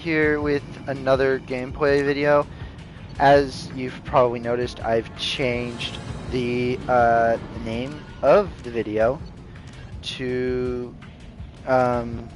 here with another gameplay video. As you've probably noticed, I've changed the name of the video to um,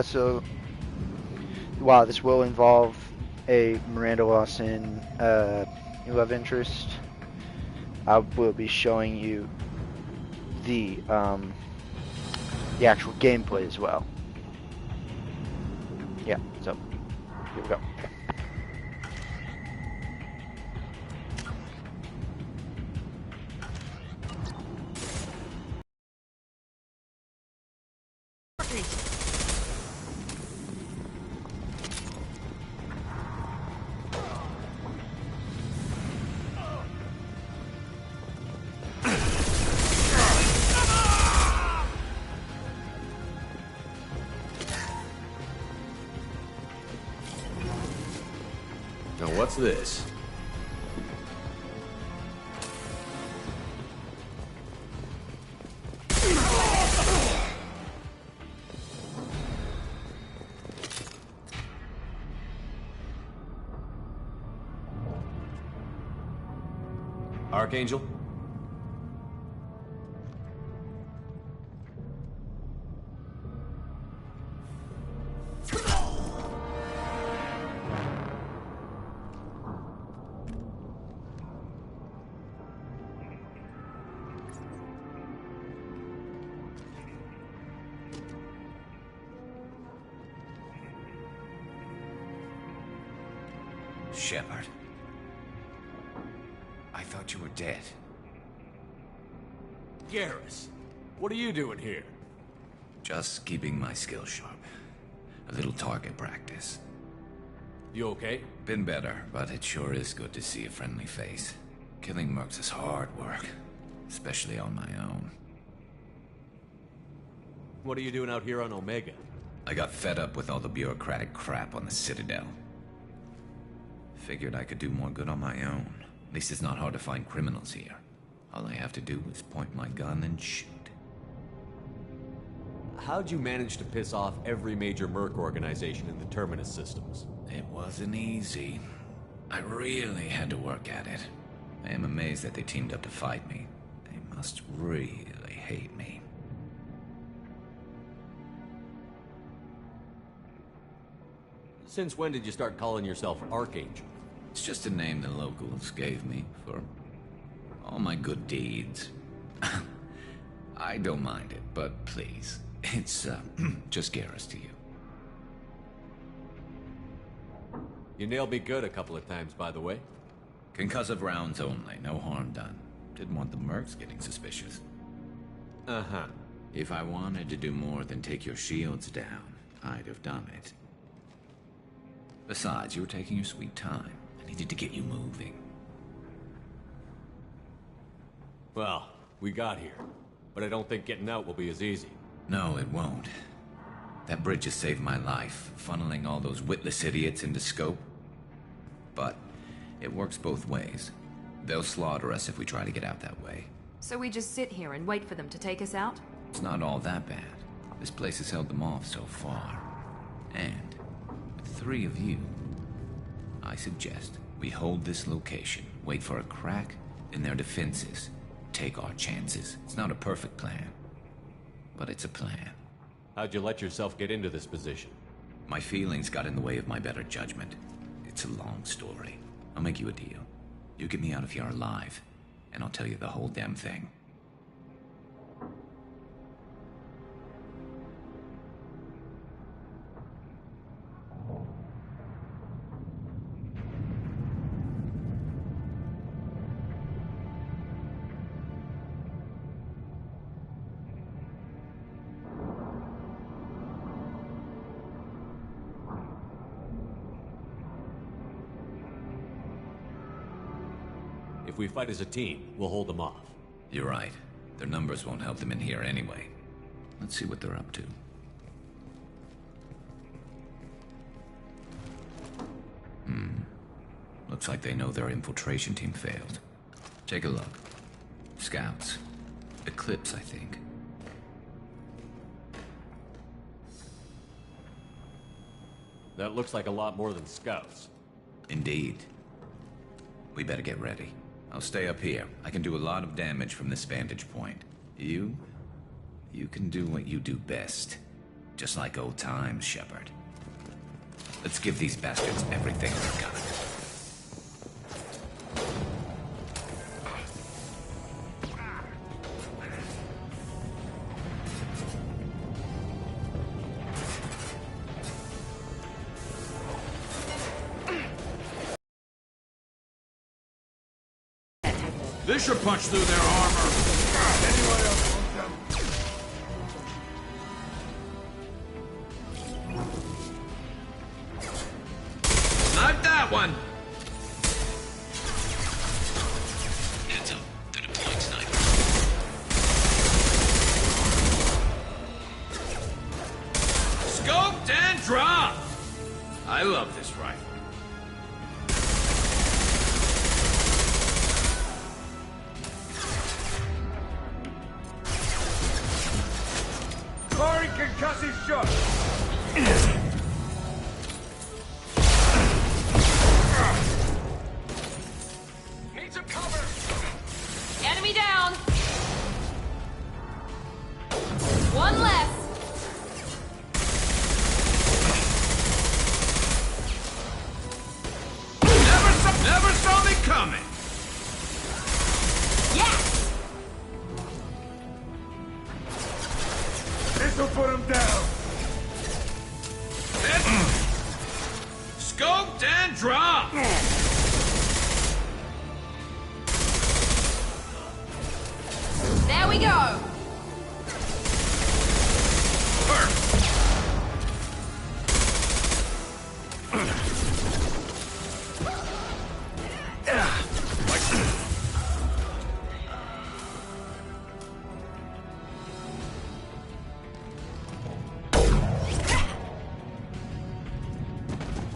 so while this will involve a Miranda Lawson love interest, I will be showing you the actual gameplay as well. Yeah, so here we go. Now what's this? Archangel? Shepard. I thought you were dead. Garrus, what are you doing here? Just keeping my skills sharp. A little target practice. You okay? Been better, but it sure is good to see a friendly face. Killing mercs is hard work, especially on my own. What are you doing out here on Omega? I got fed up with all the bureaucratic crap on the Citadel. Figured I could do more good on my own. At least it's not hard to find criminals here. All I have to do is point my gun and shoot. How'd you manage to piss off every major merc organization in the Terminus systems? It wasn't easy. I really had to work at it. I am amazed that they teamed up to fight me. They must really hate me. Since when did you start calling yourself Archangel? It's just a name the locals gave me for all my good deeds. I don't mind it, but please, it's just Garrus to you. You nailed me good a couple of times, by the way. Concussive rounds only, no harm done. Didn't want the mercs getting suspicious. Uh-huh. If I wanted to do more than take your shields down, I'd have done it. Besides, you were taking your sweet time. I needed to get you moving. Well, we got here. But I don't think getting out will be as easy. No, it won't. That bridge has saved my life, funneling all those witless idiots into scope. But it works both ways. They'll slaughter us if we try to get out that way. So we just sit here and wait for them to take us out? It's not all that bad. This place has held them off so far. And with 3 of you, I suggest we hold this location, wait for a crack in their defenses, take our chances. It's not a perfect plan, but it's a plan. How'd you let yourself get into this position? My feelings got in the way of my better judgment. It's a long story. I'll make you a deal. You get me out of here alive, and I'll tell you the whole damn thing. If we fight as a team, we'll hold them off. You're right. Their numbers won't help them in here anyway. Let's see what they're up to. Looks like they know their infiltration team failed. Take a look. Scouts. Eclipse, I think. That looks like a lot more than scouts. Indeed. We better get ready. I'll stay up here. I can do a lot of damage from this vantage point. You can do what you do best. Just like old times, Shepard. Let's give these bastards everything they've got. This should punch through their armor. Anyway, not that one. Heads up. They're deploying snipers. Scoped and dropped. I love this rifle. Corey concussive shot. Need some cover. Enemy down! One less! Never saw me coming. Yes! This'll put him down. Scoped and dropped. There we go!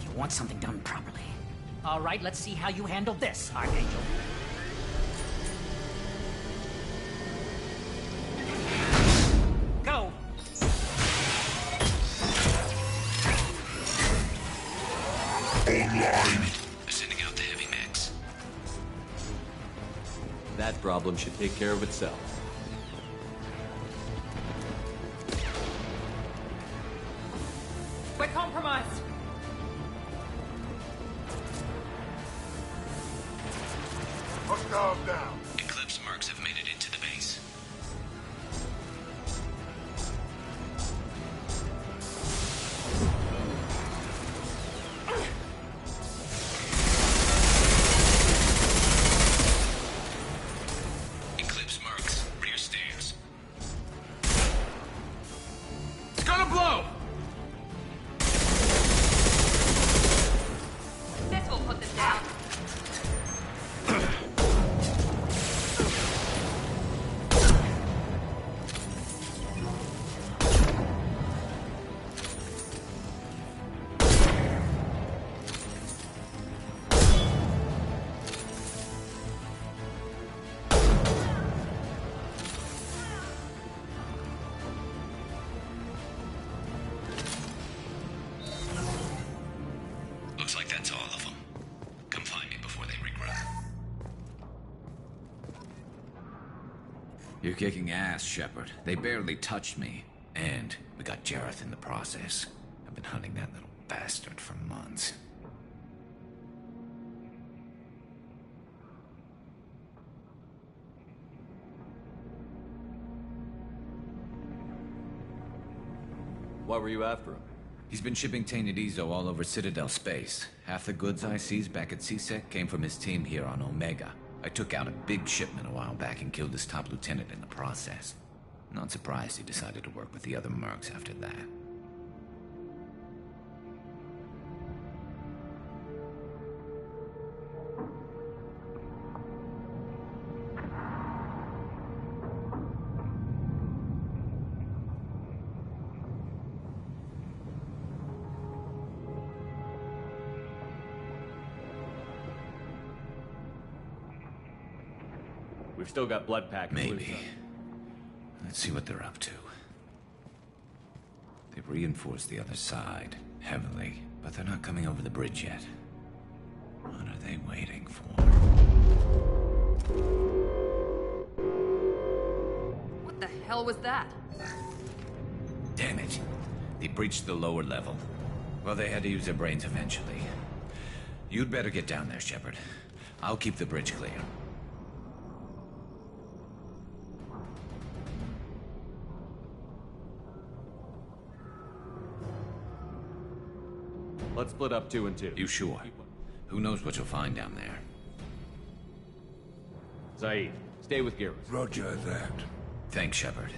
You want something done properly. All right, let's see how you handle this, Archangel. Go! Sending out the heavy mix. That problem should take care of itself. We're compromised! Hostile down. Eclipse mercs have made it into the base. Eclipse mercs, rear stairs. It's gonna blow. This will put them down. Looks like that's all of them. Come find me before they regroup. You're kicking ass, Shepard. They barely touched me. And we got Jareth in the process. I've been hunting that little bastard for months. Why were you after him? He's been shipping tainted Ezo all over Citadel space. Half the goods I seized back at CSEC came from his team here on Omega. I took out a big shipment a while back and killed his top lieutenant in the process. Not surprised he decided to work with the other mercs after that. We've still got blood pack. Maybe. Let's see what they're up to. They've reinforced the other side, heavily, but they're not coming over the bridge yet. What are they waiting for? What the hell was that? Damn it. They breached the lower level. Well, they had to use their brains eventually. You'd better get down there, Shepard. I'll keep the bridge clear. Let's split up 2 and 2. You sure? Who knows what you'll find down there? Zaid, stay with Garrus. Roger that. Thanks, Shepard.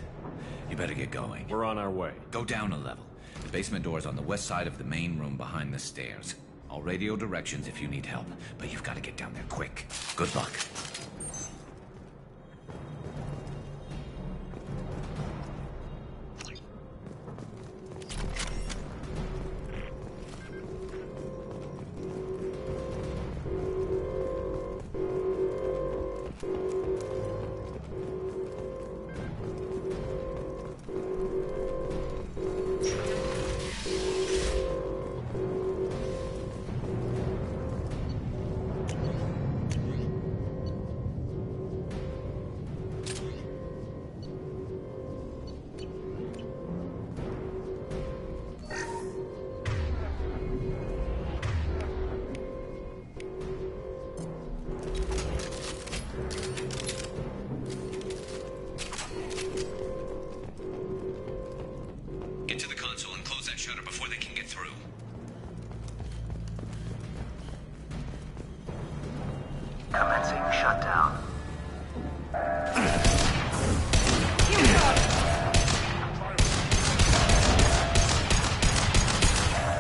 You better get going. We're on our way. Go down a level. The basement door's on the west side of the main room behind the stairs. I'll radio directions if you need help, but you've got to get down there quick. Good luck. Get to the console and close that shutter before they can get through. Commencing shutdown.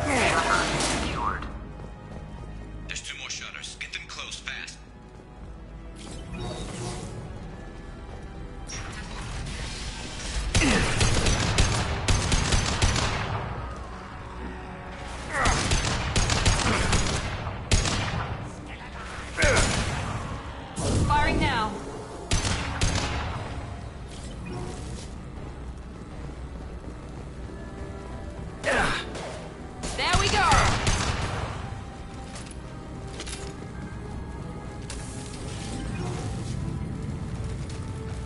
Shutter secured. There's 2 more shutters. Get them closed fast. Firing now. There we go.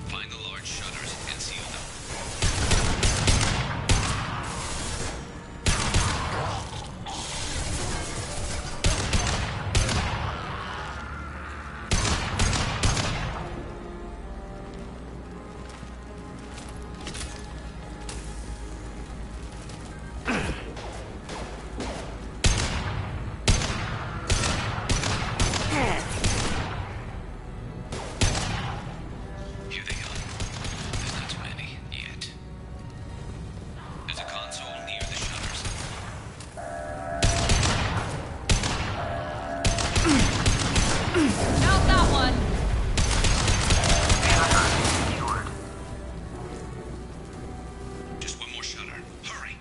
Find the large shutters and seal them. Here they come. There's not too many yet. There's a console near the shutters. Out that one. Shutter secured. Just 1 more shutter. Hurry!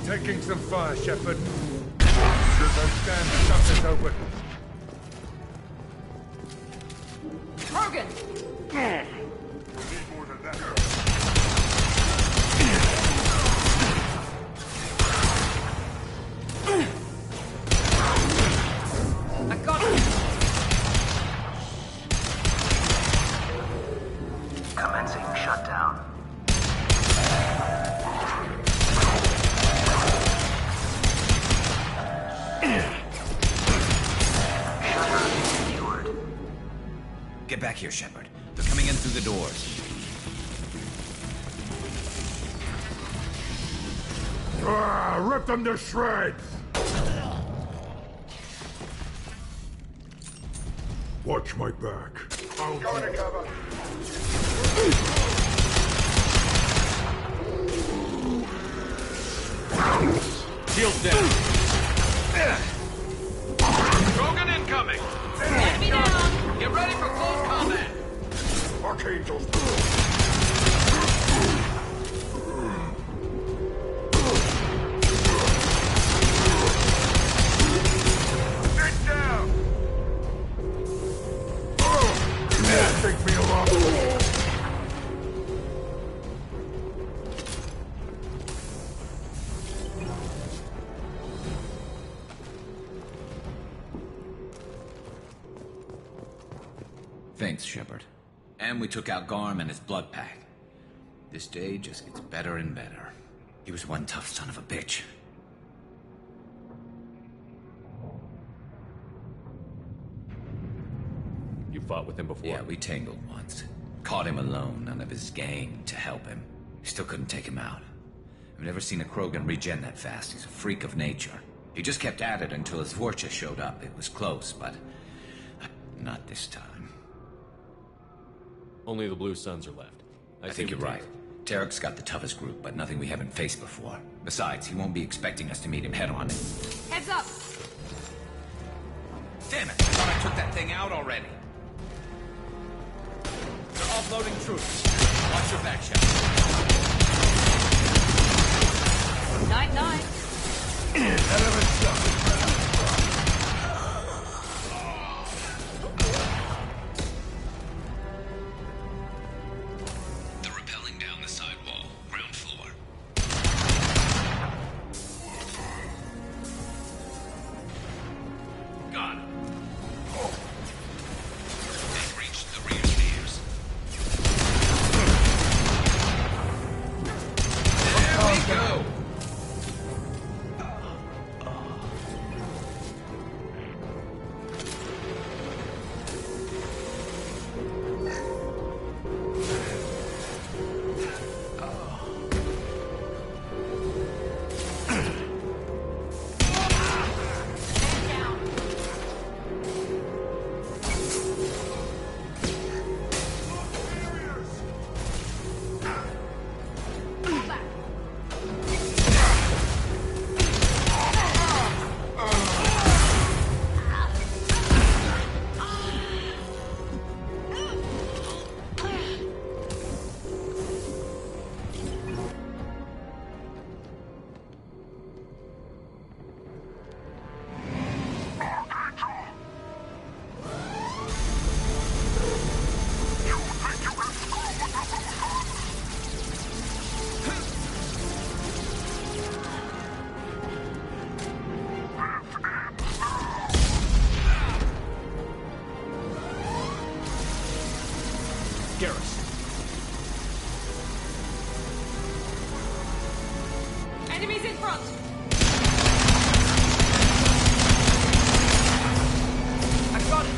Taking some fire, Shepard. Should those stand the shutters open? Krogan. We need more than that. I got him. Commencing shutdown. Shutter secured. back here, Shepard. They're coming in through the doors. Rip them to shreds! Watch my back. I'll go to cover. Shields down. Krogan incoming! Enemy down! Get ready for close combat! Archangels! Get down! Take me along! Thanks, Shepard. And we took out Garm and his blood pack. This day just gets better and better. He was one tough son of a bitch. You fought with him before? Yeah, we tangled once. Caught him alone, none of his gang to help him. Still couldn't take him out. I've never seen a Krogan regen that fast. He's a freak of nature. He just kept at it until his Vorcha showed up. It was close, but not this time. Only the Blue Suns are left. I think you're right. Tarek's got the toughest group, but nothing we haven't faced before. Besides, he won't be expecting us to meet him head-on. Heads up! Damn it! I thought I took that thing out already. They're offloading troops. Watch your back, Shepard. Night-night. They're rappelling down the side wall, ground floor. Got him. They've reached the rear stairs. There we go! Enemies in front! I've got it!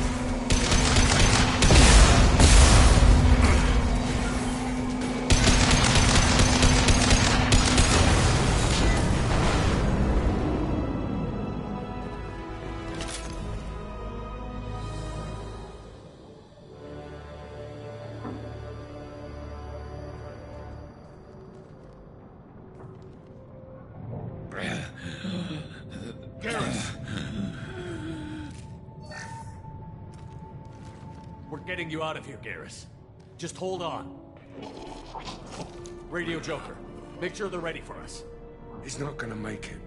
We're getting you out of here, Garrus. Just hold on. Radio Joker, make sure they're ready for us. He's not gonna make it.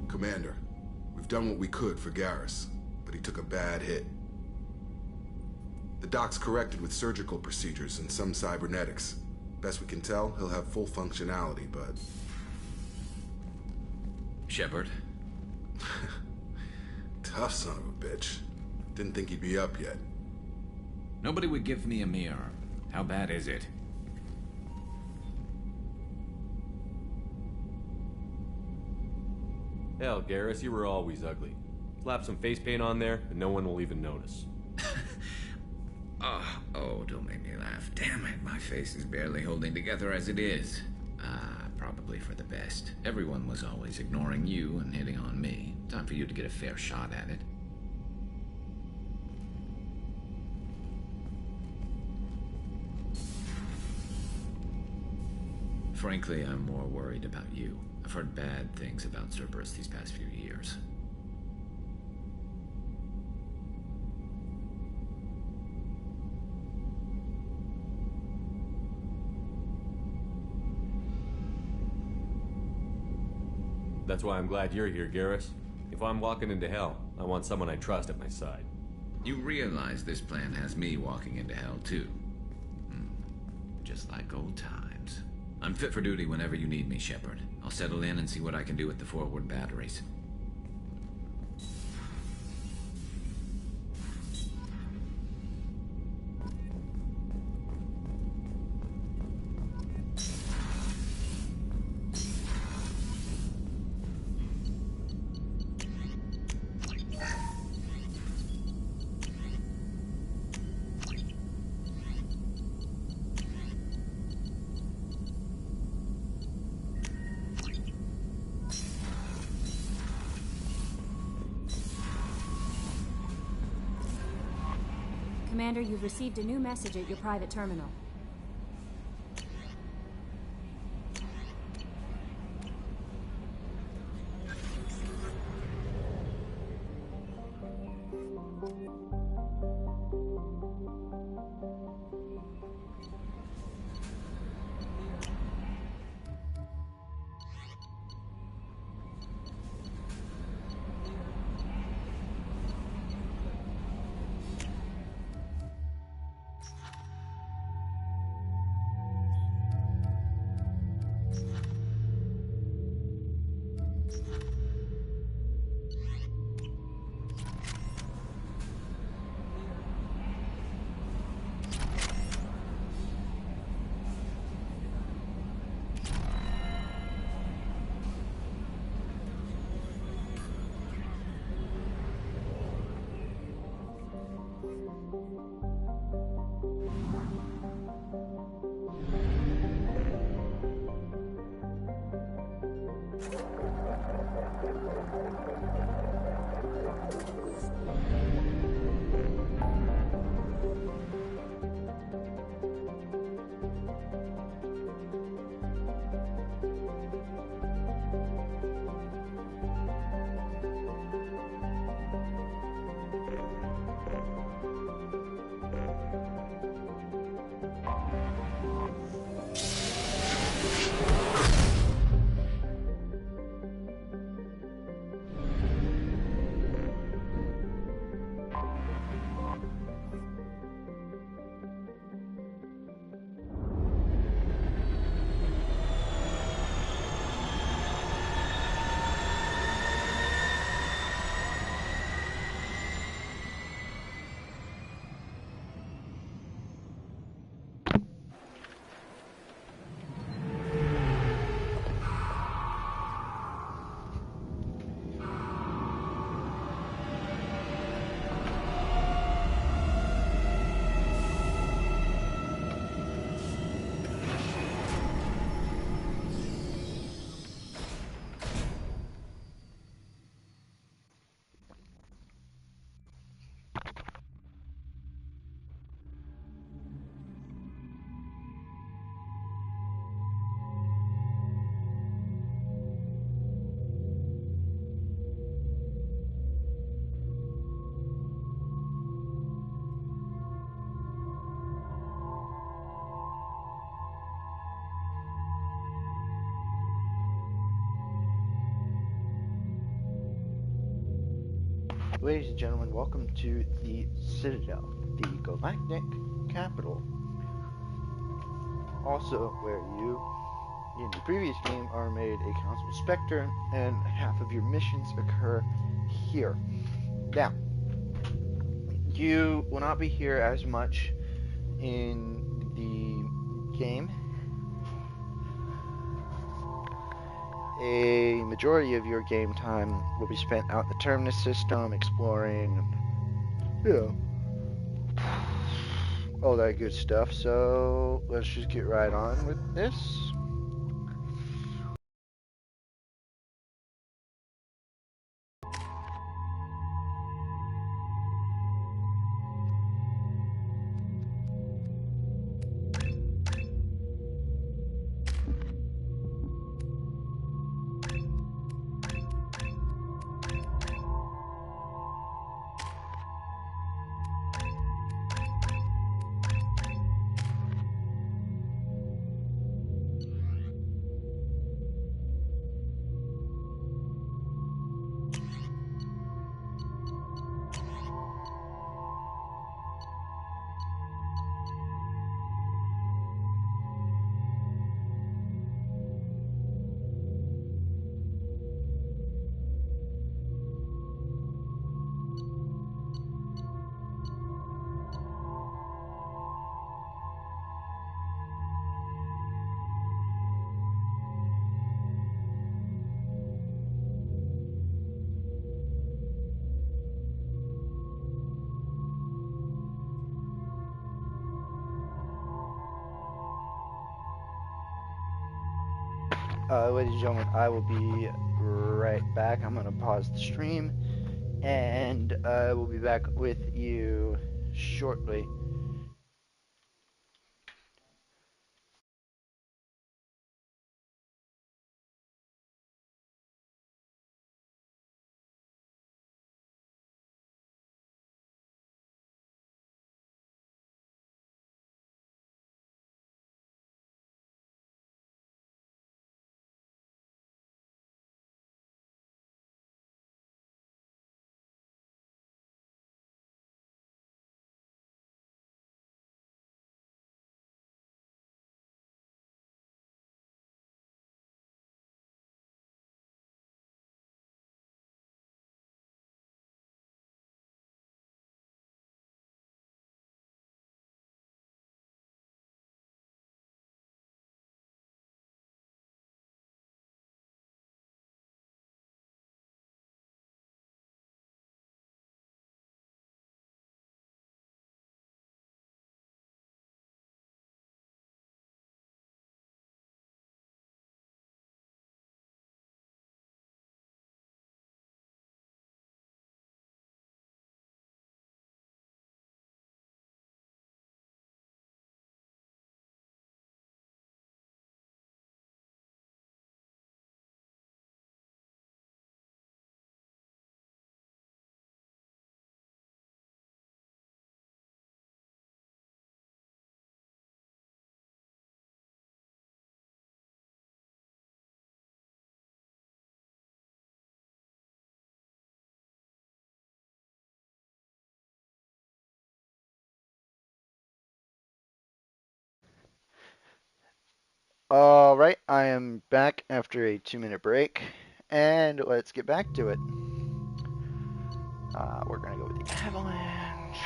Commander, we've done what we could for Garrus, but he took a bad hit. The doc's corrected with surgical procedures and some cybernetics. Best we can tell, he'll have full functionality, but... Shepard? Tough son of a bitch. Didn't think he'd be up yet. Nobody would give me a mirror. How bad is it? Hell, Garrus, you were always ugly. Slap some face paint on there, and no one will even notice. Oh, don't make me laugh. Damn it, my face is barely holding together as it is. Probably for the best. Everyone was always ignoring you and hitting on me. Time for you to get a fair shot at it. Frankly, I'm more worried about you. I've heard bad things about Cerberus these past few years. That's why I'm glad you're here, Garrus. If I'm walking into hell, I want someone I trust at my side. You realize this plan has me walking into hell, too. Just like old times. I'm fit for duty whenever you need me, Shepard. I'll settle in and see what I can do with the forward batteries. Commander, you've received a new message at your private terminal. Ladies and gentlemen, welcome to the Citadel, the galactic capital. Also, where you, in the previous game, are made a Council Spectre, and half of your missions occur here. Now, you will not be here as much in the game. A majority of your game time will be spent out in the terminus system, exploring, all that good stuff. So let's just get right on with this. Ladies and gentlemen, I will be right back. I'm going to pause the stream, and we'll be back with you shortly. All right, I am back after a 2-minute break, and let's get back to it. We're going to go with the avalanche.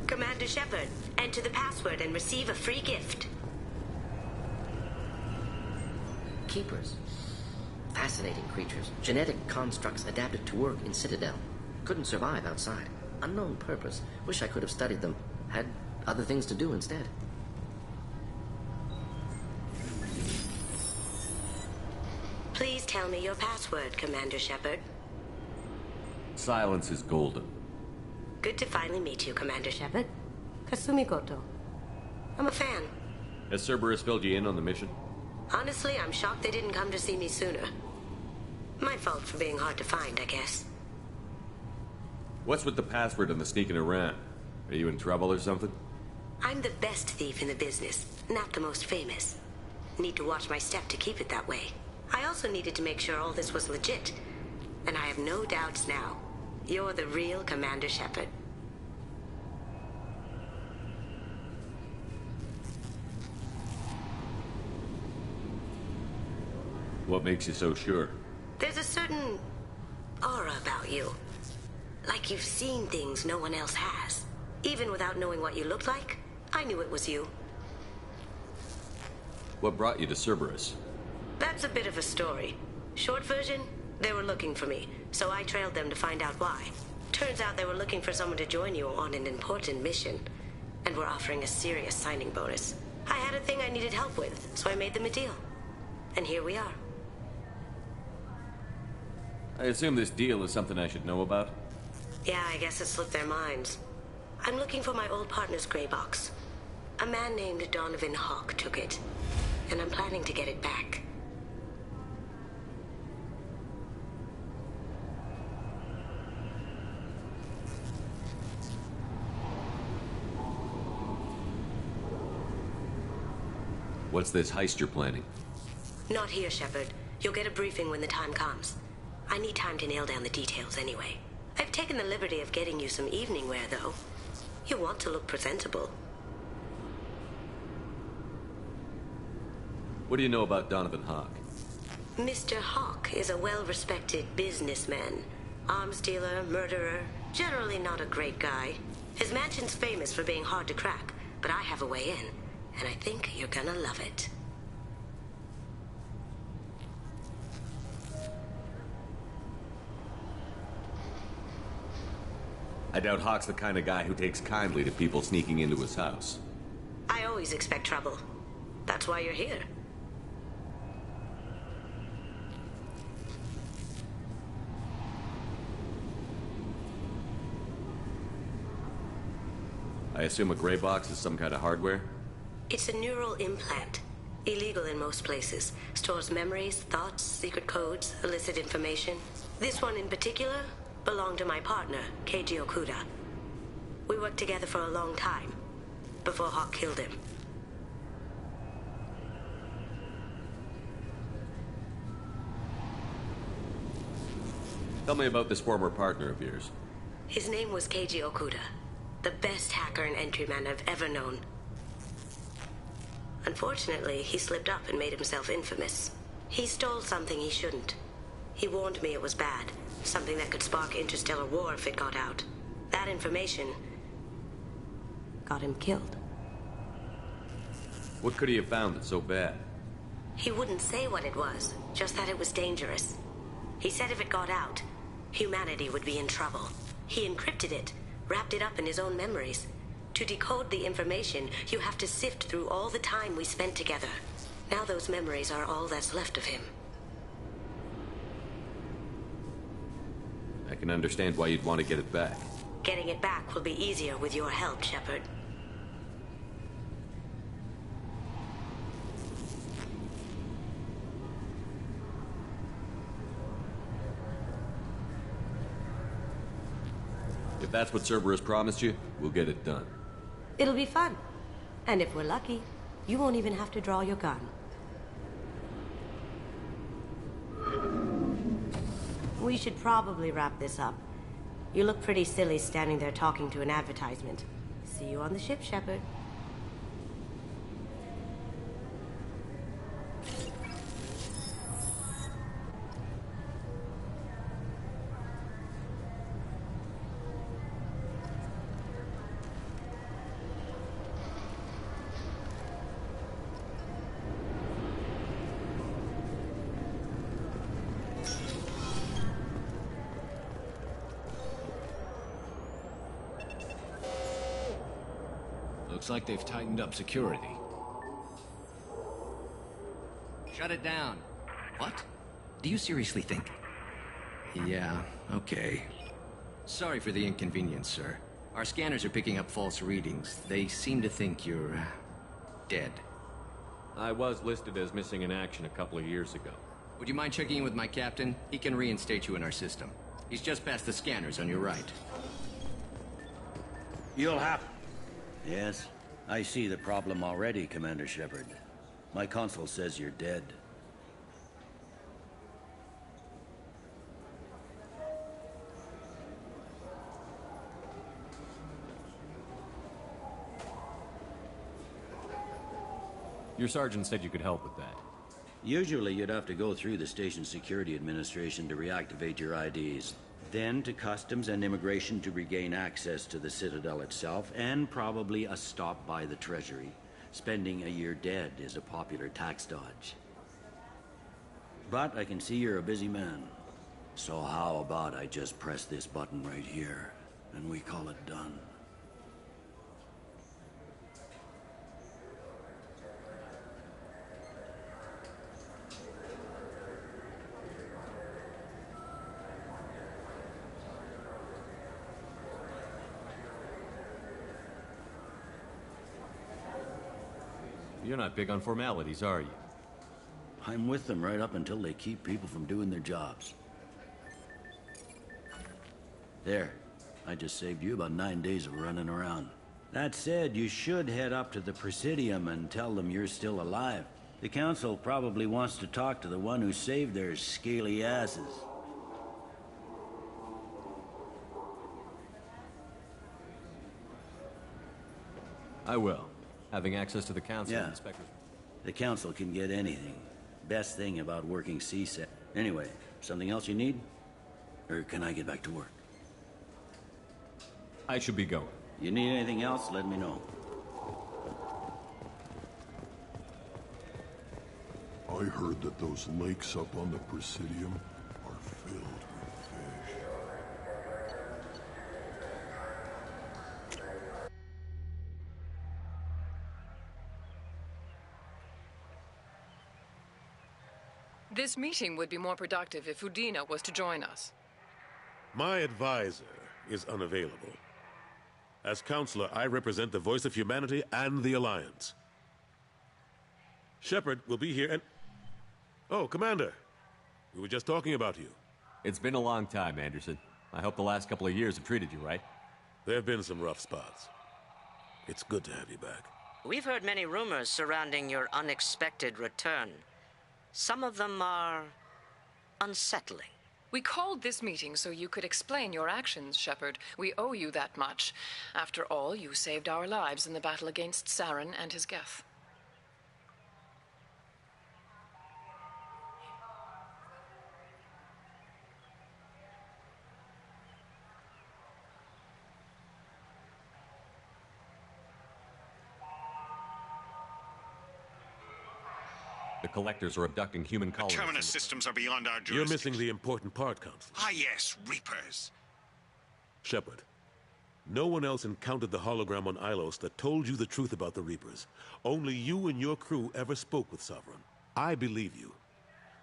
Commander Shepard, enter the password and receive a free gift. Keepers. Fascinating creatures. Genetic constructs adapted to work in Citadel. Couldn't survive outside. Unknown purpose. Wish I could have studied them. Had other things to do instead. Please tell me your password, Commander Shepard. Silence is golden. Good to finally meet you, Commander Shepard. Kasumi Goto. I'm a fan. Has Cerberus filled you in on the mission? Honestly, I'm shocked they didn't come to see me sooner. My fault for being hard to find, I guess. What's with the password and the sneaking around? Are you in trouble or something? I'm the best thief in the business, not the most famous. Need to watch my step to keep it that way. I also needed to make sure all this was legit. And I have no doubts now. You're the real Commander Shepard. What makes you so sure? There's a certain aura about you. Like you've seen things no one else has. Even without knowing what you looked like, I knew it was you. What brought you to Cerberus? That's a bit of a story. Short version, they were looking for me, so I trailed them to find out why. Turns out they were looking for someone to join you on an important mission, and were offering a serious signing bonus. I had a thing I needed help with, so I made them a deal. And here we are. I assume this deal is something I should know about? Yeah, I guess it slipped their minds. I'm looking for my old partner's gray box. A man named Donovan Hawk took it, and I'm planning to get it back. What's this heist you're planning? Not here, Shepard. You'll get a briefing when the time comes. I need time to nail down the details anyway. I've taken the liberty of getting you some evening wear, though. You want to look presentable. What do you know about Donovan Hawk? Mr. Hawk is a well-respected businessman. Arms dealer, murderer, generally not a great guy. His mansion's famous for being hard to crack, but I have a way in, and I think you're gonna love it. I doubt Hawk's the kind of guy who takes kindly to people sneaking into his house. I always expect trouble. That's why you're here. I assume a gray box is some kind of hardware? It's a neural implant. Illegal in most places. Stores memories, thoughts, secret codes, illicit information. This one in particular belonged to my partner, Keiji Okuda. We worked together for a long time, before Hawk killed him. Tell me about this former partner of yours. His name was Keiji Okuda, the best hacker and entryman I've ever known. Unfortunately, he slipped up and made himself infamous. He stole something he shouldn't. He warned me it was bad, something that could spark interstellar war if it got out. That information got him killed. What could he have found that's so bad? He wouldn't say what it was, just that it was dangerous. He said if it got out, humanity would be in trouble. He encrypted it, wrapped it up in his own memories. To decode the information, you have to sift through all the time we spent together. Now those memories are all that's left of him. I can understand why you'd want to get it back. Getting it back will be easier with your help, Shepard. If that's what Cerberus promised you, we'll get it done. It'll be fun. And if we're lucky, you won't even have to draw your gun. We should probably wrap this up. You look pretty silly standing there talking to an advertisement. See you on the ship, Shepard. Looks like they've tightened up security. Shut it down. What? Do you seriously think? Yeah, okay. Sorry for the inconvenience, sir. Our scanners are picking up false readings. They seem to think you're dead. I was listed as missing in action a couple of years ago. Would you mind checking in with my captain? He can reinstate you in our system. He's just past the scanners on your right. You'll have... Yes, I see the problem already, Commander Shepard. My console says you're dead. Your sergeant said you could help with that. Usually you'd have to go through the Station Security Administration to reactivate your IDs. Then to Customs and Immigration to regain access to the Citadel itself, and probably a stop by the Treasury. Spending a year dead is a popular tax dodge. But I can see you're a busy man. So how about I just press this button right here, and we call it done? You're not big on formalities, are you? I'm with them right up until they keep people from doing their jobs. There. I just saved you about 9 days of running around. That said, you should head up to the Presidium and tell them you're still alive. The Council probably wants to talk to the one who saved their scaly asses. I will. Having access to the Council and inspectors. The Council can get anything. Best thing about working CSEC. Anyway, something else you need? Or can I get back to work? I should be going. You need anything else, let me know. I heard that those lakes up on the Presidium are filled with fish. This meeting would be more productive if Udina was to join us. My advisor is unavailable. As counselor, I represent the voice of humanity and the Alliance. Shepard will be here and... Oh, Commander. We were just talking about you. It's been a long time, Anderson. I hope the last couple of years have treated you right. There have been some rough spots. It's good to have you back. We've heard many rumors surrounding your unexpected return. Some of them are unsettling. We called this meeting so you could explain your actions, Shepard. We owe you that much. After all, you saved our lives in the battle against Saren and his Geth. The Collectors are abducting human colonists. The Terminus systems are beyond our jurisdiction. You're missing the important part, Counselor. Ah, yes, Reapers. Shepard, no one else encountered the hologram on Ilos that told you the truth about the Reapers. Only you and your crew ever spoke with Sovereign. I believe you.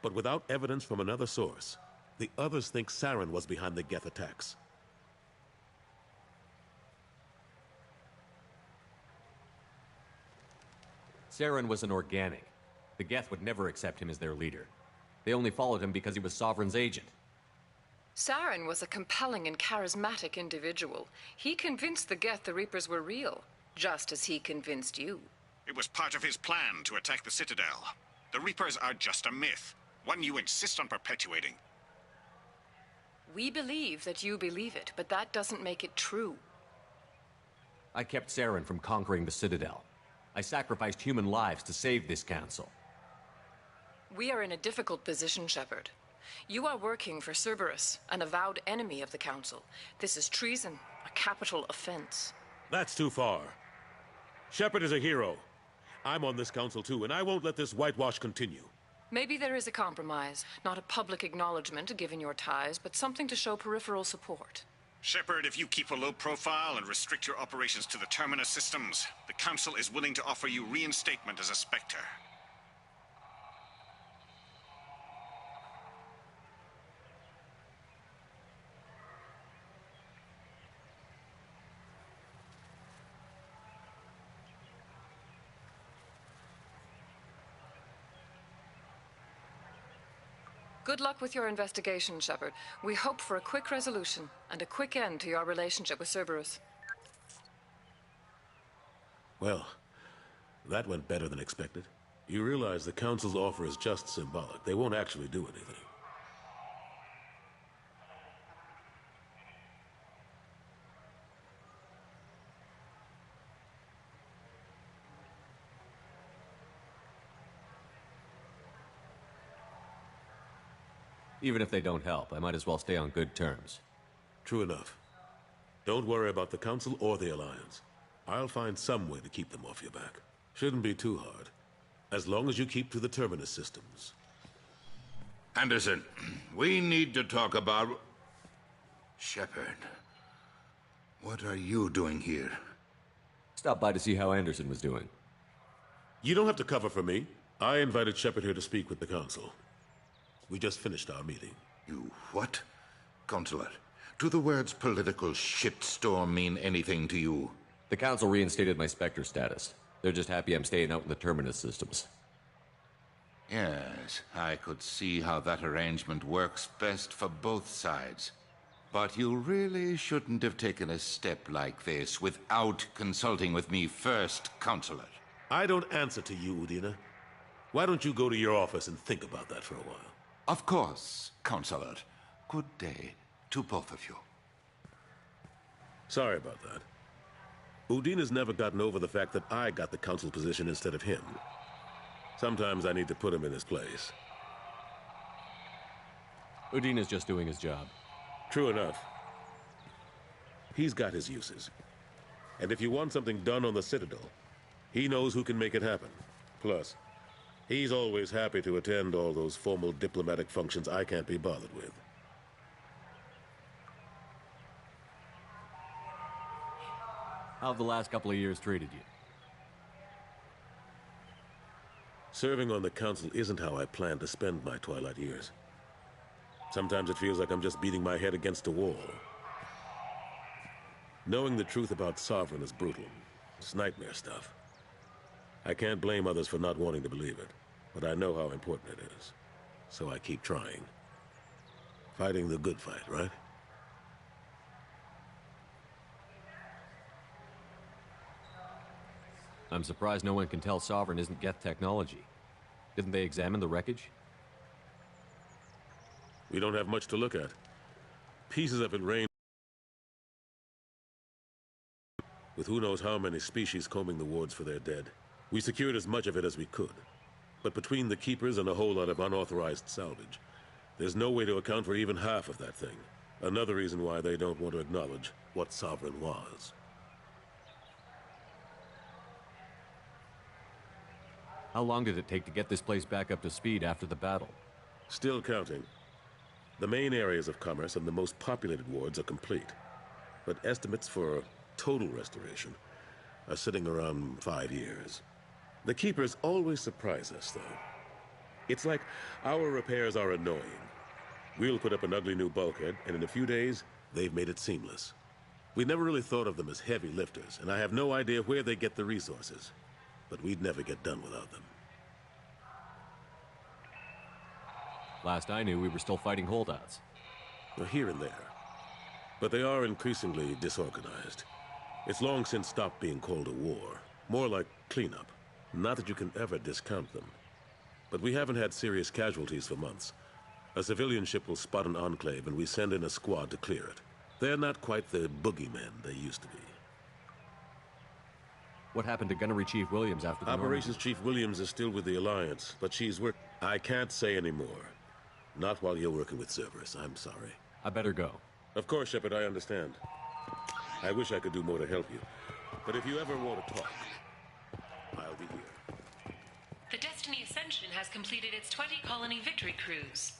But without evidence from another source, the others think Saren was behind the Geth attacks. Saren was an organic. The Geth would never accept him as their leader. They only followed him because he was Sovereign's agent. Saren was a compelling and charismatic individual. He convinced the Geth the Reapers were real, just as he convinced you. It was part of his plan to attack the Citadel. The Reapers are just a myth, one you insist on perpetuating. We believe that you believe it, but that doesn't make it true. I kept Saren from conquering the Citadel. I sacrificed human lives to save this council. We are in a difficult position, Shepard. You are working for Cerberus, an avowed enemy of the Council. This is treason, a capital offense. That's too far. Shepard is a hero. I'm on this council too, and I won't let this whitewash continue. Maybe there is a compromise. Not a public acknowledgement given your ties, but something to show peripheral support. Shepard, if you keep a low profile and restrict your operations to the Terminus systems, the Council is willing to offer you reinstatement as a Spectre. Good luck with your investigation, Shepard. We hope for a quick resolution and a quick end to your relationship with Cerberus. Well, that went better than expected. You realize the Council's offer is just symbolic. They won't actually do anything. Even if they don't help, I might as well stay on good terms. True enough. Don't worry about the Council or the Alliance. I'll find some way to keep them off your back. Shouldn't be too hard. As long as you keep to the terminus systems. Anderson, we need to talk about... Shepard. What are you doing here? Stopped by to see how Anderson was doing. You don't have to cover for me. I invited Shepard here to speak with the Council. We just finished our meeting. You what? Counselor, do the words political shitstorm mean anything to you? The Council reinstated my Spectre status. They're just happy I'm staying out in the terminus systems. Yes, I could see how that arrangement works best for both sides. But you really shouldn't have taken a step like this without consulting with me first, Counselor. I don't answer to you, Udina. Why don't you go to your office and think about that for a while? Of course, Counselor. Good day to both of you. Sorry about that. Udina's never gotten over the fact that I got the Council position instead of him. Sometimes I need to put him in his place. Udina's just doing his job. True enough. He's got his uses. And if you want something done on the Citadel, he knows who can make it happen. Plus, he's always happy to attend all those formal diplomatic functions I can't be bothered with. How have the last couple of years treated you? Serving on the Council isn't how I plan to spend my twilight years. Sometimes it feels like I'm just beating my head against a wall. Knowing the truth about Sovereign is brutal. It's nightmare stuff. I can't blame others for not wanting to believe it, but I know how important it is. So I keep trying. Fighting the good fight, right? I'm surprised no one can tell Sovereign isn't Geth technology. Didn't they examine the wreckage? We don't have much to look at. Pieces of it rain with who knows how many species combing the wards for their dead. We secured as much of it as we could. But between the Keepers and a whole lot of unauthorized salvage, there's no way to account for even half of that thing. Another reason why they don't want to acknowledge what Sovereign was. How long did it take to get this place back up to speed after the battle? Still counting. The main areas of commerce and the most populated wards are complete. But estimates for total restoration are sitting around 5 years. The Keepers always surprise us, though. It's like our repairs are annoying. We'll put up an ugly new bulkhead, and in a few days, they've made it seamless. We never really thought of them as heavy lifters, and I have no idea where they get the resources. But we'd never get done without them. Last I knew, we were still fighting holdouts. Well, here and there. But they are increasingly disorganized. It's long since stopped being called a war. More like cleanup. Not that you can ever discount them. But we haven't had serious casualties for months. A civilian ship will spot an enclave, and we send in a squad to clear it. They're not quite the boogeymen they used to be. What happened to Gunnery Chief Williams after the Operations Chief Williams is still with the Alliance, but she's I can't say anymore. Not while you're working with Cerberus, I'm sorry. I better go. Of course, Shepard, I understand. I wish I could do more to help you. But if you ever want to talk, I'll be here. The Destiny Ascension has completed its 20-colony victory cruise.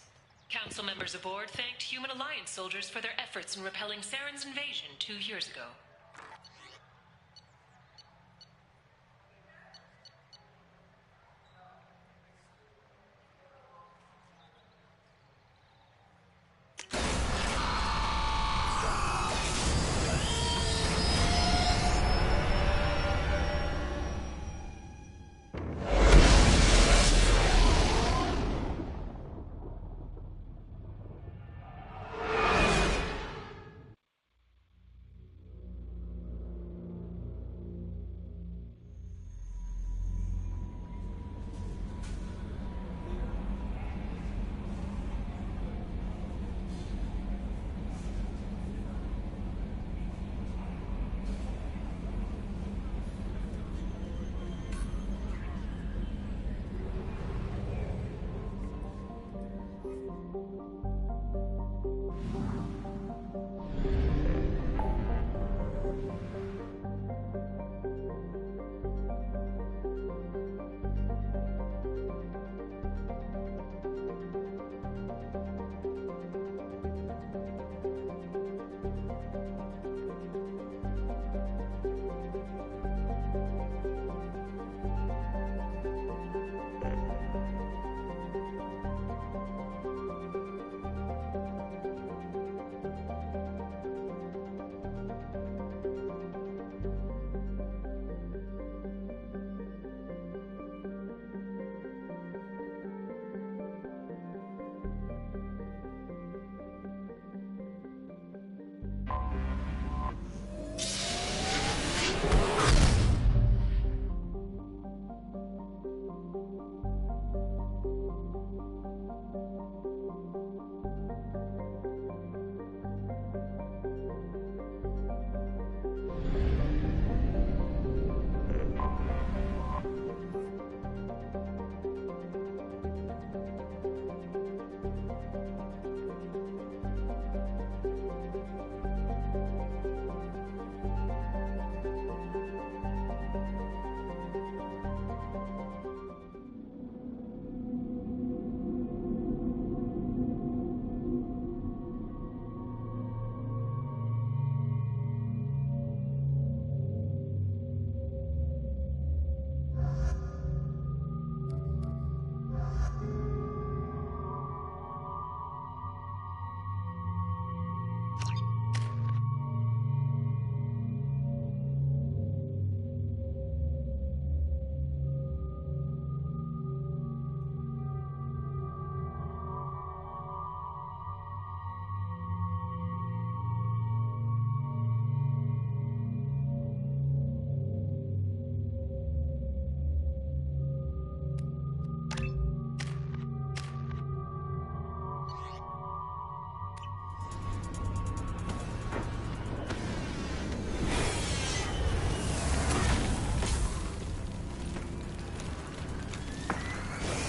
Council members aboard thanked Human Alliance soldiers for their efforts in repelling Saren's invasion 2 years ago.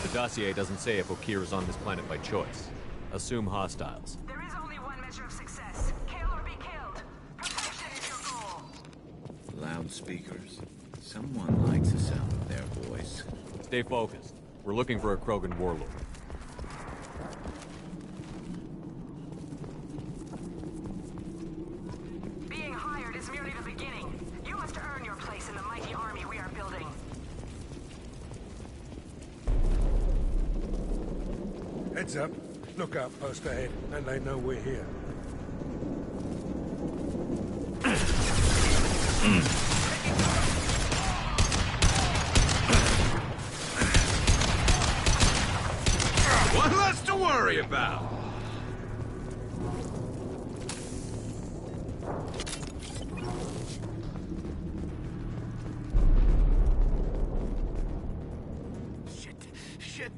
The dossier doesn't say if Okir is on this planet by choice. Assume hostiles. There is only one measure of success. Kill or be killed. Protection is your goal. Loudspeakers. Someone likes the sound of their voice. Stay focused. We're looking for a Krogan warlord. Being hired is merely the beginning. You must earn your place in the mighty army we are building. Heads up. Lookout post ahead, and they know we're here. One less to worry about. Shit.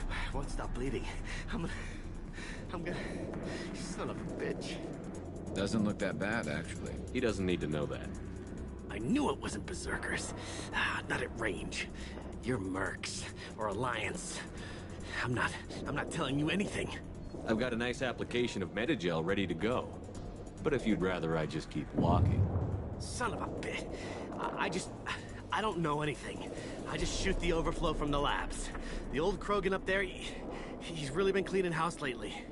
I won't stop bleeding. I'm gonna... Son of a bitch. Doesn't look that bad, actually. He doesn't need to know that. I knew it wasn't Berserkers. Not at range. You're Mercs, or Alliance. I'm not telling you anything. I've got a nice application of Metagel ready to go. But if you'd rather I just keep walking. Son of a bitch. I don't know anything. I just shoot the overflow from the labs. The old Krogan up there, he's really been cleaning house lately.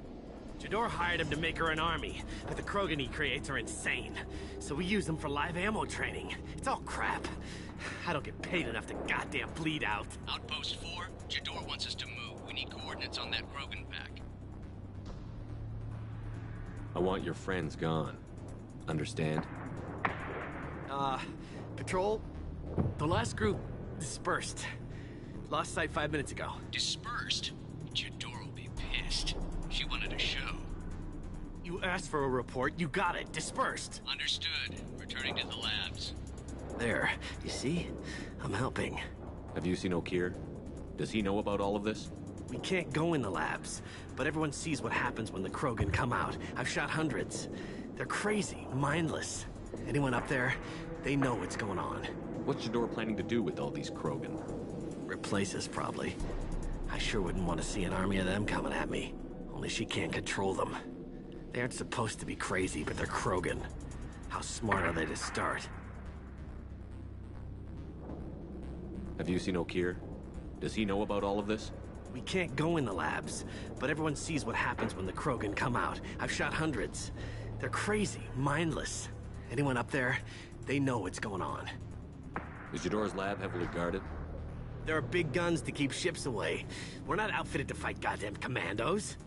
Jador hired him to make her an army, but the Krogan he creates are insane. So we use them for live ammo training. It's all crap. I don't get paid enough to goddamn bleed out. Outpost 4, Jador wants us to move. We need coordinates on that Krogan pack. I want your friends gone. Understand? Patrol, the last group dispersed. Lost sight 5 minutes ago. Dispersed? Jador will be pissed. She wanted a show. You asked for a report, you got it. Dispersed. Understood. Returning to the labs. There, you see? I'm helping. Have you seen Okir? Does he know about all of this? We can't go in the labs, but everyone sees what happens when the Krogan come out. I've shot hundreds. They're crazy, mindless. Anyone up there, they know what's going on. What's Jador planning to do with all these Krogan? Replace us, probably. I sure wouldn't want to see an army of them coming at me. Only she can't control them. They aren't supposed to be crazy, but they're Krogan. How smart are they to start? Have you seen Okir? Does he know about all of this? We can't go in the labs, but everyone sees what happens when the Krogan come out. I've shot hundreds. They're crazy, mindless. Anyone up there, they know what's going on. Is Jador's lab heavily guarded? There are big guns to keep ships away. We're not outfitted to fight goddamn commandos.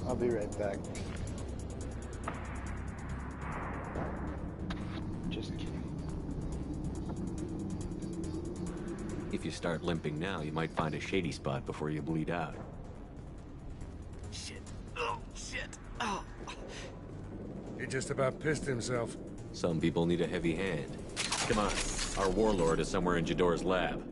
I'll be right back. Just kidding. If you start limping now, you might find a shady spot before you bleed out. Shit. Oh, shit. Oh. He just about pissed himself. Some people need a heavy hand. Come on, our warlord is somewhere in Jador's lab.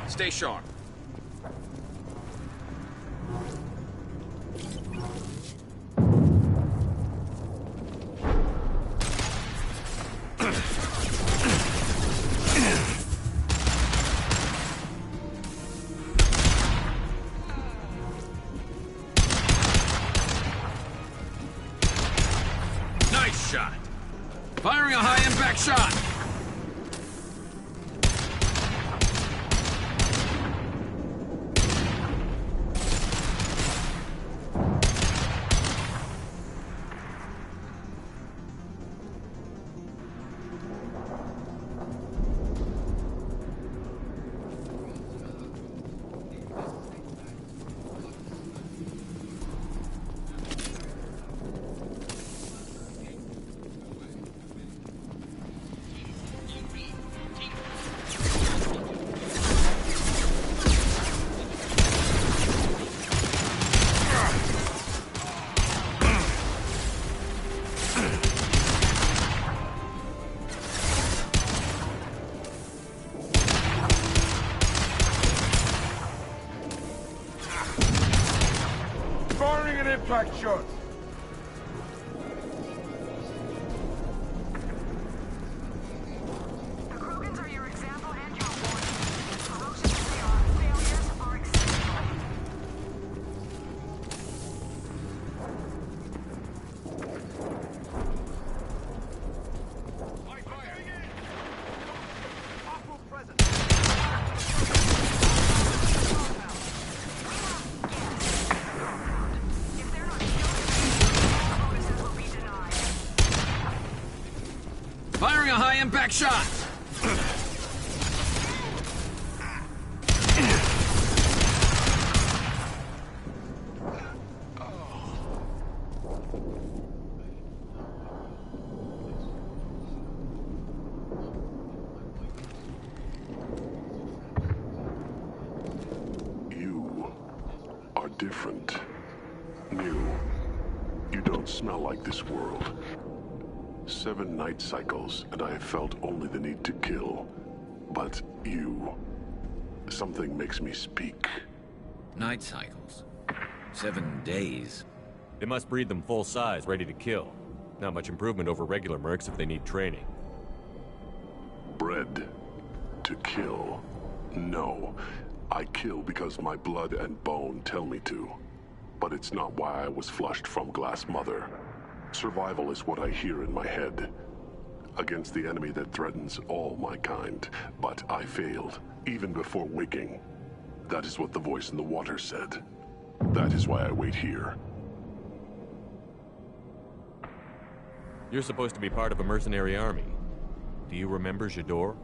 Stay sharp. Nice shot. Firing a high-impact shot. Firing an impact shot. The Krogans are your example and your warning. Ferocious as they are, failures are acceptable. impact shot! You are different. New. You don't smell like this world. 7 night cycles, and I have felt only the need to kill. But you... something makes me speak. Night cycles? 7 days? They must breed them full size, ready to kill. Not much improvement over regular mercs if they need training. Bred to kill. No. I kill because my blood and bone tell me to. But it's not why I was flushed from Glass Mother. Survival is what I hear in my head. Against the enemy that threatens all my kind. But I failed, even before waking. That is what the voice in the water said. That is why I wait here. You're supposed to be part of a mercenary army. Do you remember J'dor?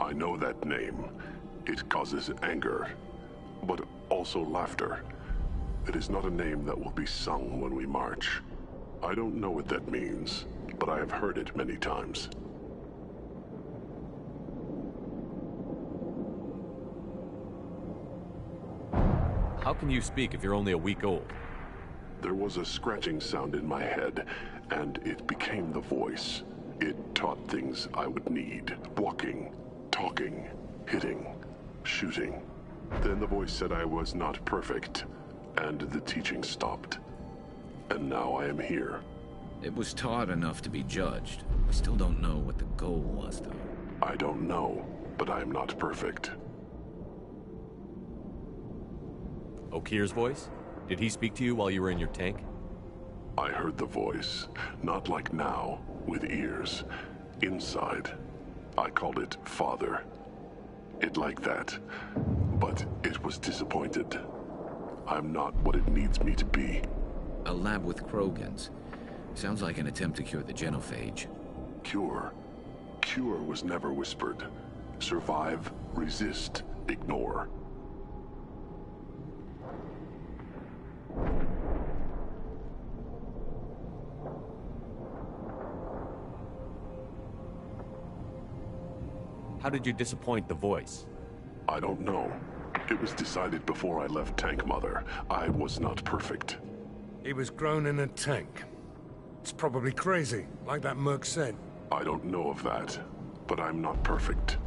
I know that name. It causes anger, but also laughter. It is not a name that will be sung when we march. I don't know what that means, but I have heard it many times. How can you speak if you're only a week old? There was a scratching sound in my head, and it became the voice. It taught things I would need. Walking, talking, hitting, shooting. Then the voice said I was not perfect, and the teaching stopped. And now I am here. It was taught enough to be judged. I still don't know what the goal was, though. I don't know, but I am not perfect. Okir's voice? Did he speak to you while you were in your tank? I heard the voice, not like now, with ears. Inside. I called it Father. It like that, but it was disappointed. I'm not what it needs me to be. A lab with Krogans. Sounds like an attempt to cure the genophage. Cure? Cure was never whispered. Survive, resist, ignore. How did you disappoint the voice? I don't know. It was decided before I left Tank Mother. I was not perfect. He was grown in a tank. It's probably crazy, like that merc said. I don't know of that, but I'm not perfect.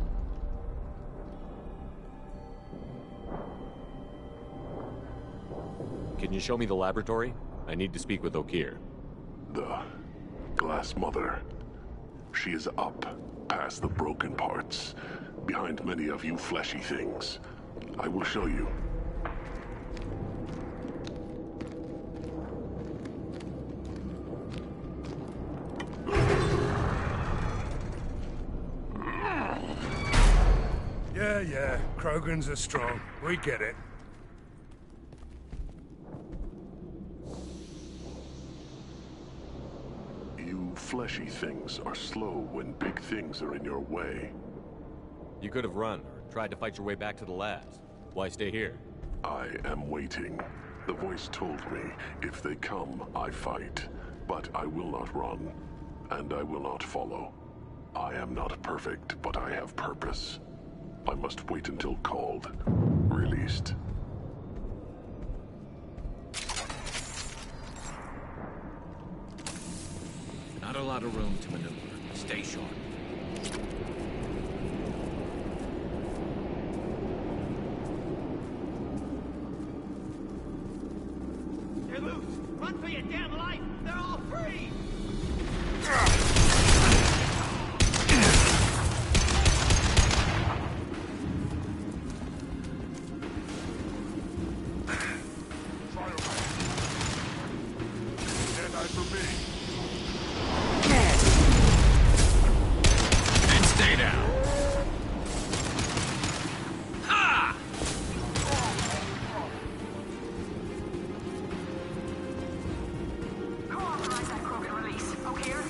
Can you show me the laboratory? I need to speak with Okir. The Glass Mother. She is up, past the broken parts, behind many of you fleshy things. I will show you. Yeah, Krogans are strong. We get it. You fleshy things are slow when big things are in your way. You could have run, or tried to fight your way back to the labs. Why stay here? I am waiting. The voice told me, if they come, I fight. But I will not run, and I will not follow. I am not perfect, but I have purpose. I must wait until called, released. Not a lot of room to maneuver. Stay sharp. They're loose! Run for your damn life! They're all free! And stay down. Ha! Who authorized that Krogan release? Okir?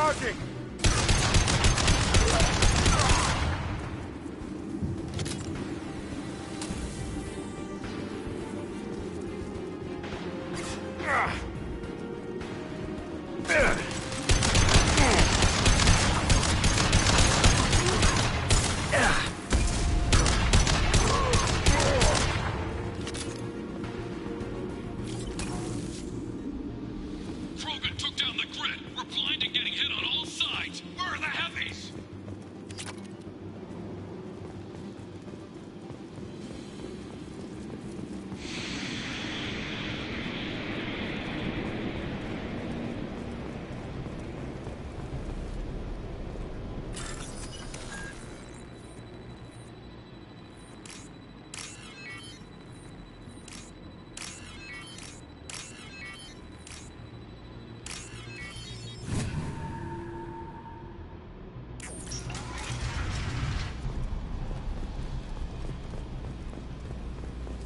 Charging! Krogan took down the grid. We're blind and getting hit on all sides. Where are the heavies?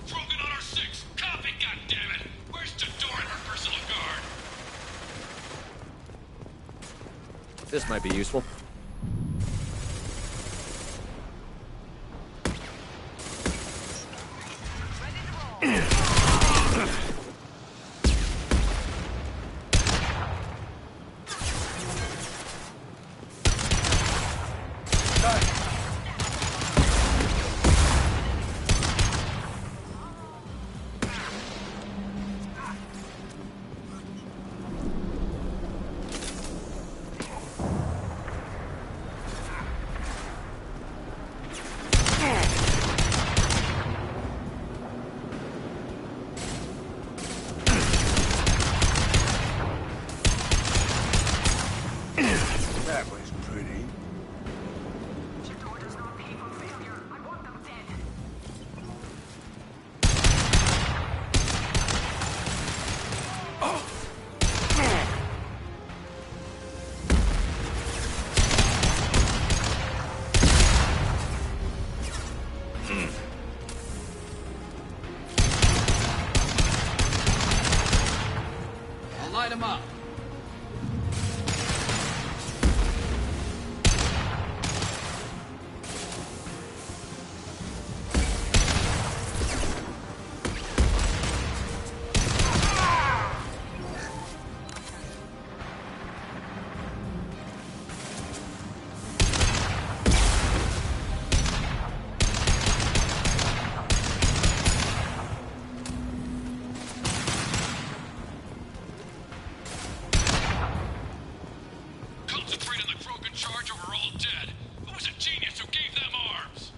Krogan on our 6. Copy, goddammit! Where's Tador and her personal guard? This might be useful. That was pretty. Jador does not pay for failure. I want them dead. I'll light him up. Concentrate on the Krogan charge or we're all dead. Who was a genius who gave them arms?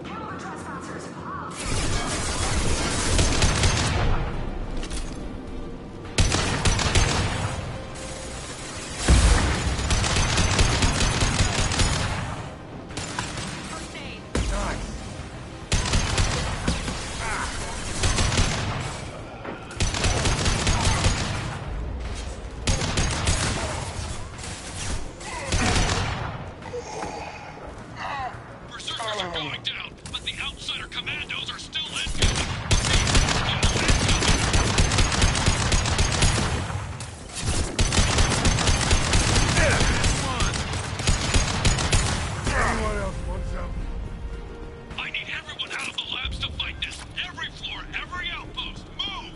Kill the trespassers. Berserkers are going down, but the outsider commandos are still in. Anyone else want some? I need everyone out of the labs to fight this. Every floor, every outpost, move!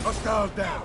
Hostile down.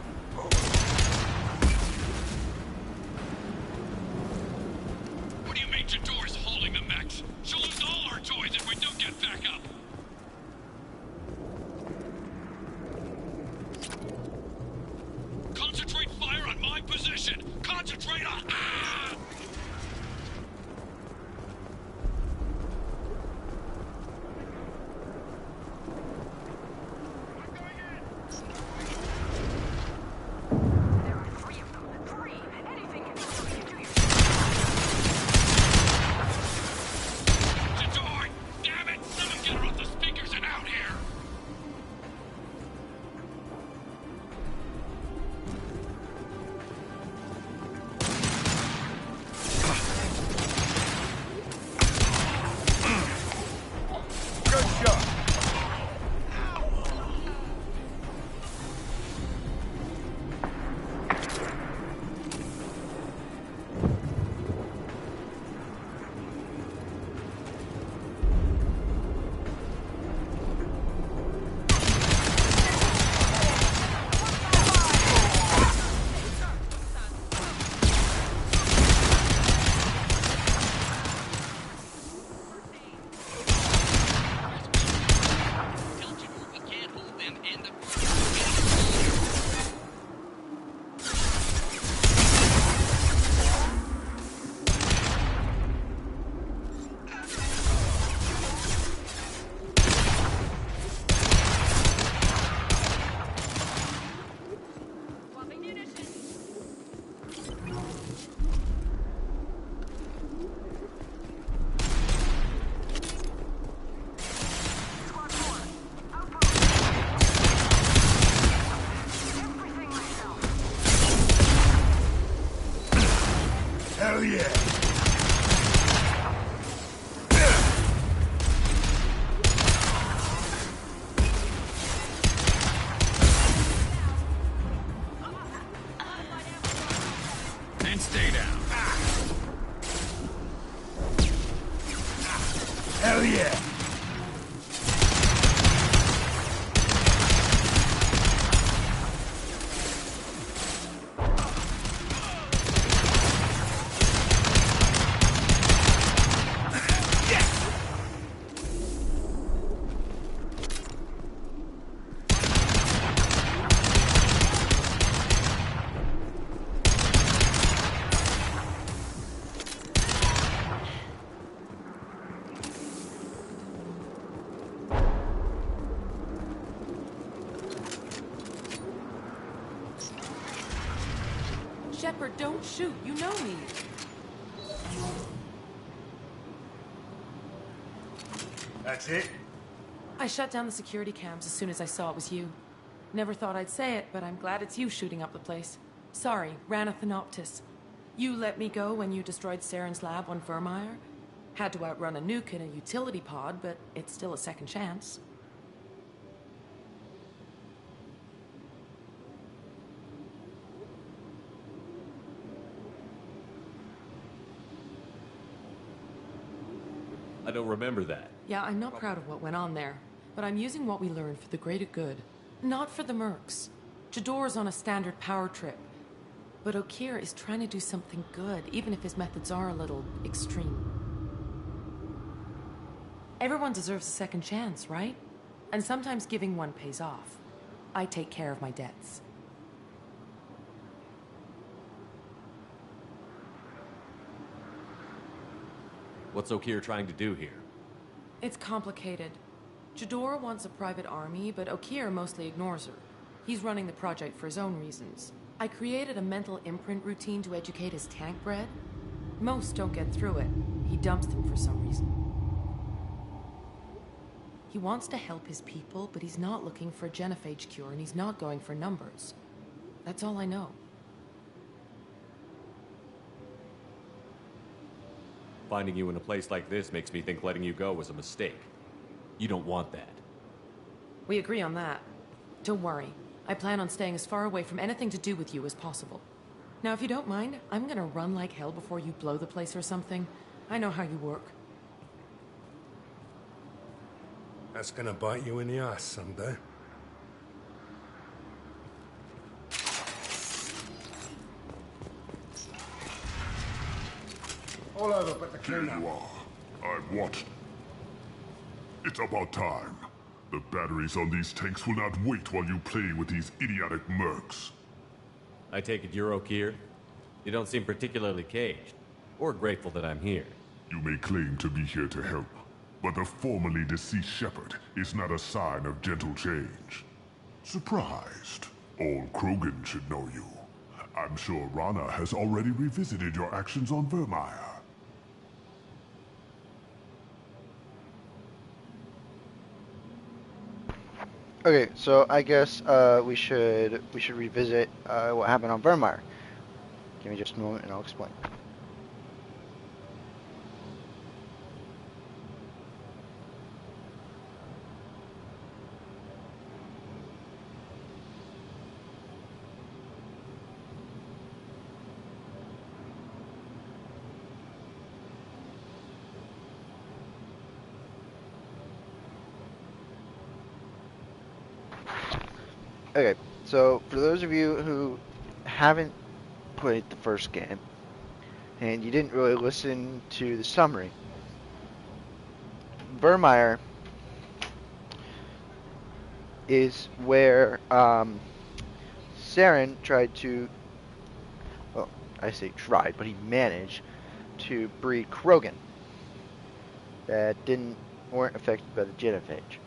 Shepard, don't shoot. You know me. That's it? I shut down the security cams as soon as I saw it was you. Never thought I'd say it, but I'm glad it's you shooting up the place. Sorry, Ranathanoptis. You let me go when you destroyed Saren's lab on Vermeer. Had to outrun a nuke in a utility pod, but it's still a second chance. I don't remember that. Yeah, I'm not proud of what went on there, but I'm using what we learned for the greater good. Not for the mercs. Jador's on a standard power trip. But Okeer is trying to do something good, even if his methods are a little extreme. Everyone deserves a second chance, right? And sometimes giving one pays off. I take care of my debts. What's Okeer trying to do here? It's complicated. Jador wants a private army, but Okeer mostly ignores her. He's running the project for his own reasons. I created a mental imprint routine to educate his tank bred. Most don't get through it. He dumps them for some reason. He wants to help his people, but he's not looking for a genophage cure, and he's not going for numbers. That's all I know. Finding you in a place like this makes me think letting you go was a mistake. You don't want that. We agree on that. Don't worry. I plan on staying as far away from anything to do with you as possible. Now, if you don't mind, I'm gonna run like hell before you blow the place or something. I know how you work. That's gonna bite you in the ass someday. All over but the Here cleanup. you are. I've watched. It's about time. The batteries on these tanks will not wait while you play with these idiotic mercs. I take it you're Okeer? You don't seem particularly caged, or grateful that I'm here. You may claim to be here to help, but the formerly deceased Shepard is not a sign of gentle change. Surprised? Old Krogan should know you. I'm sure Rana has already revisited your actions on Vermeer. Okay, so I guess we should revisit what happened on Vermeer. Give me just a moment and I'll explain. Okay, so for those of you who haven't played the first game, and you didn't really listen to the summary, Vermeer is where Saren tried to, well, I say tried, but he managed to breed Krogan that weren't affected by the genophage.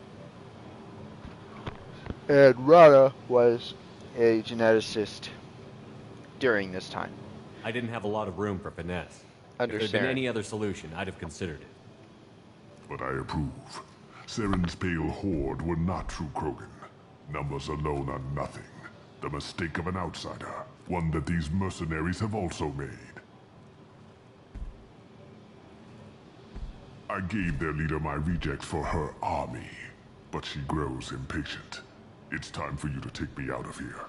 And Rana was a geneticist during this time. I didn't have a lot of room for finesse. Under If there'd been Saren. any other solution, I'd have considered it. But I approve. Saren's pale horde were not true Krogan. Numbers alone are nothing. The mistake of an outsider. One that these mercenaries have also made. I gave their leader my rejects for her army, but she grows impatient. It's time for you to take me out of here.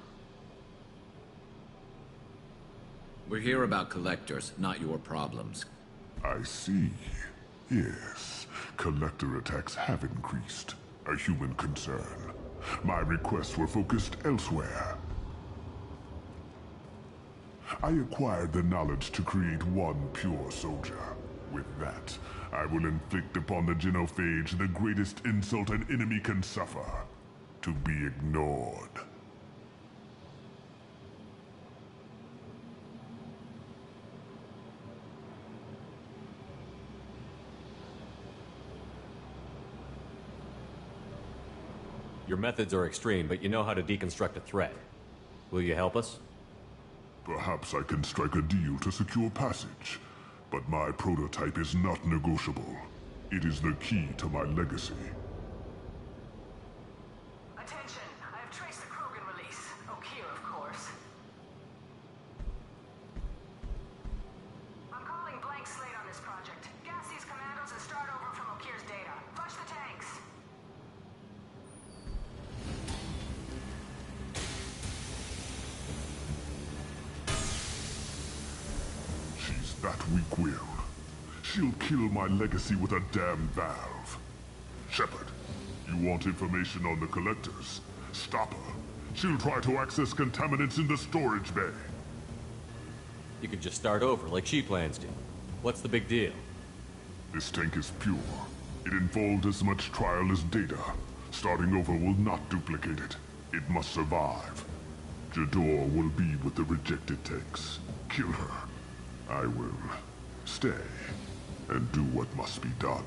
We're here about collectors, not your problems. I see. Yes, collector attacks have increased. A human concern. My requests were focused elsewhere. I acquired the knowledge to create one pure soldier. With that, I will inflict upon the genophage the greatest insult an enemy can suffer. To be ignored. Your methods are extreme, but you know how to deconstruct a threat. Will you help us? Perhaps I can strike a deal to secure passage. But my prototype is not negotiable. It is the key to my legacy. Attention! I have traced the Krogan release. Okeer, of course. I'm calling blank slate on this project. Gas these commandos and start over from Okeer's data. Flush the tanks! She's that weak-willed. She'll kill my legacy with a damn valve. Shepard, you want information on the Collectors? Stop her. She'll try to access contaminants in the storage bay. You can just start over, like she plans to. What's the big deal? This tank is pure. It involved as much trial as data. Starting over will not duplicate it. It must survive. Jador will be with the rejected tanks. Kill her. I will stay and do what must be done.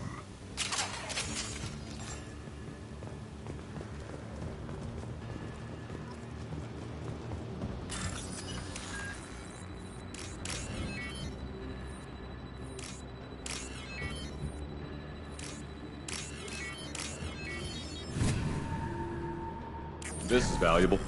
This is valuable.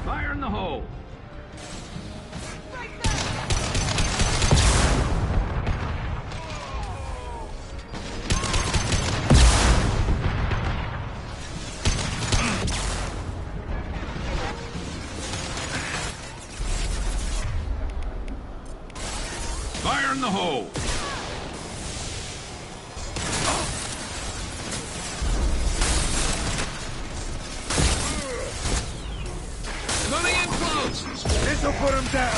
Fire in the hole! Fire in the hole! Coming in close! This'll put him down!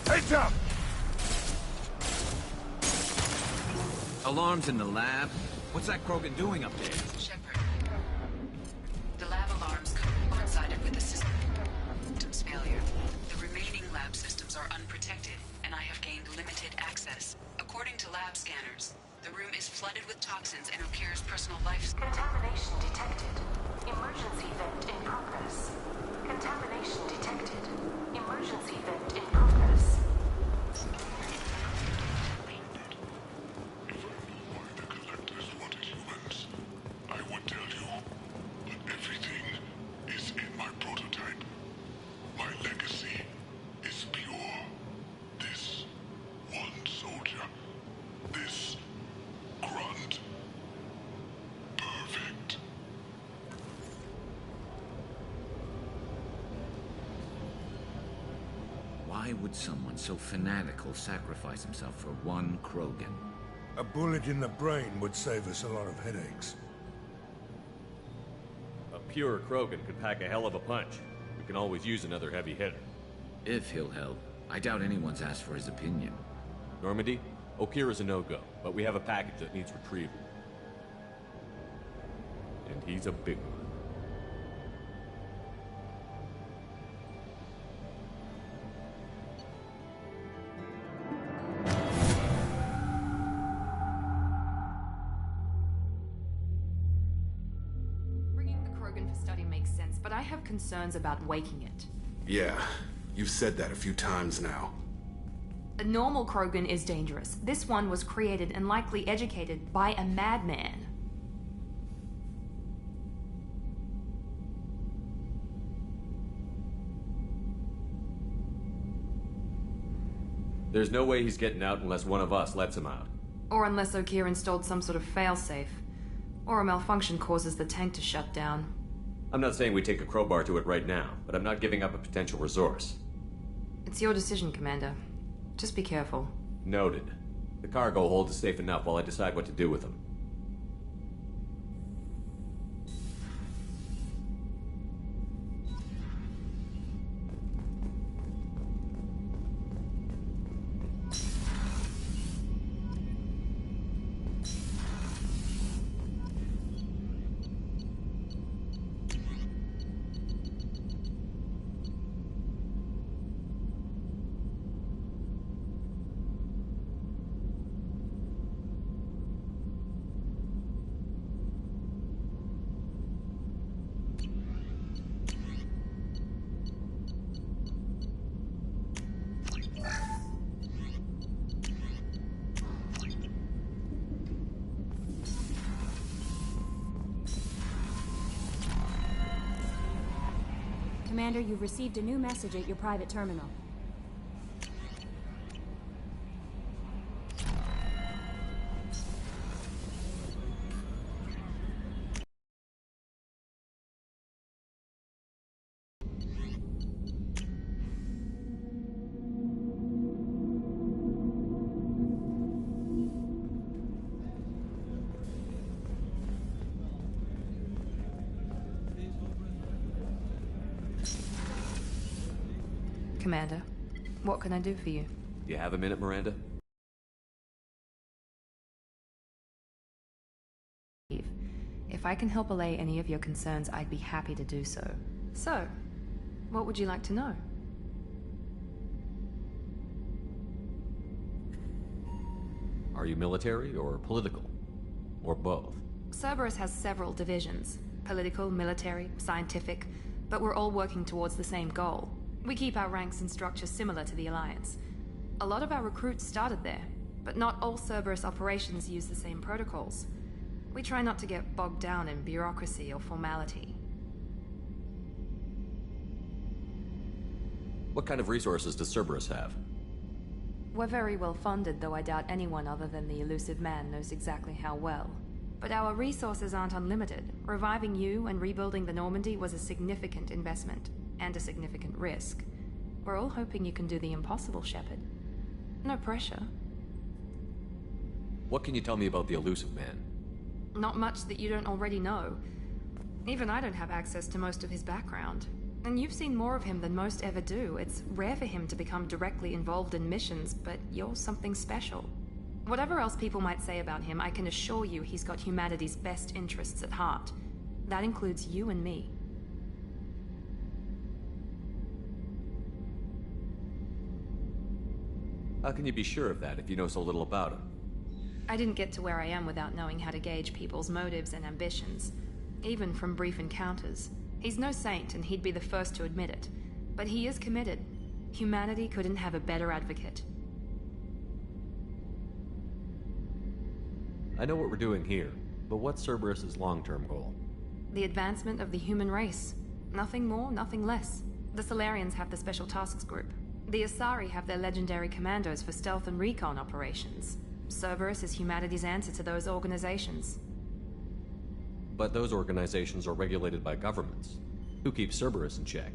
Heads up! Alarms in the lab? What's that Krogan doing up there? Shepard. The lab alarms coincided with the system's failure. The remaining lab systems are unprotected, and I have gained limited access. According to lab scanners, the room is flooded with toxins and Okeer's personal life... Contamination detected. Emergency vent in progress. Contamination detected. Emergency vent in progress. I would tell you, but everything is in my prototype. My legacy is pure. This one soldier, this grunt, perfect. Why would someone so fanatical sacrifice himself for one Krogan? A bullet in the brain would save us a lot of headaches. A pure Krogan could pack a hell of a punch. We can always use another heavy hitter. If he'll help. I doubt anyone's asked for his opinion. Normandy, Okeer is a no-go, but we have a package that needs retrieval. And he's a big one. Bringing the Krogan for study makes sense, but I have concerns about waking it. Yeah, you've said that a few times now. A normal Krogan is dangerous. This one was created and likely educated by a madman. There's no way he's getting out unless one of us lets him out. Or unless Okeer installed some sort of failsafe. Or a malfunction causes the tank to shut down. I'm not saying we take a crowbar to it right now, but I'm not giving up a potential resource. It's your decision, Commander. Just be careful. Noted. The cargo hold is safe enough while I decide what to do with them. Commander, you've received a new message at your private terminal. Commander, what can I do for you? Do you have a minute, Miranda? If I can help allay any of your concerns, I'd be happy to do so. So, what would you like to know? Are you military or political? Or both? Cerberus has several divisions. Political, military, scientific, but we're all working towards the same goal. We keep our ranks and structures similar to the Alliance. A lot of our recruits started there, but not all Cerberus operations use the same protocols. We try not to get bogged down in bureaucracy or formality. What kind of resources does Cerberus have? We're very well funded, though I doubt anyone other than the elusive man knows exactly how well. But our resources aren't unlimited. Reviving you and rebuilding the Normandy was a significant investment, and a significant risk. We're all hoping you can do the impossible, Shepard. No pressure. What can you tell me about the elusive man? Not much that you don't already know. Even I don't have access to most of his background. And you've seen more of him than most ever do. It's rare for him to become directly involved in missions, but you're something special. Whatever else people might say about him, I can assure you he's got humanity's best interests at heart. That includes you and me. How can you be sure of that if you know so little about him? I didn't get to where I am without knowing how to gauge people's motives and ambitions, even from brief encounters. He's no saint, and he'd be the first to admit it. But he is committed. Humanity couldn't have a better advocate. I know what we're doing here, but what's Cerberus's long-term goal? The advancement of the human race. Nothing more, nothing less. The Solarians have the Special Tasks Group. The Asari have their legendary commandos for stealth and recon operations. Cerberus is humanity's answer to those organizations. But those organizations are regulated by governments. Who keeps Cerberus in check?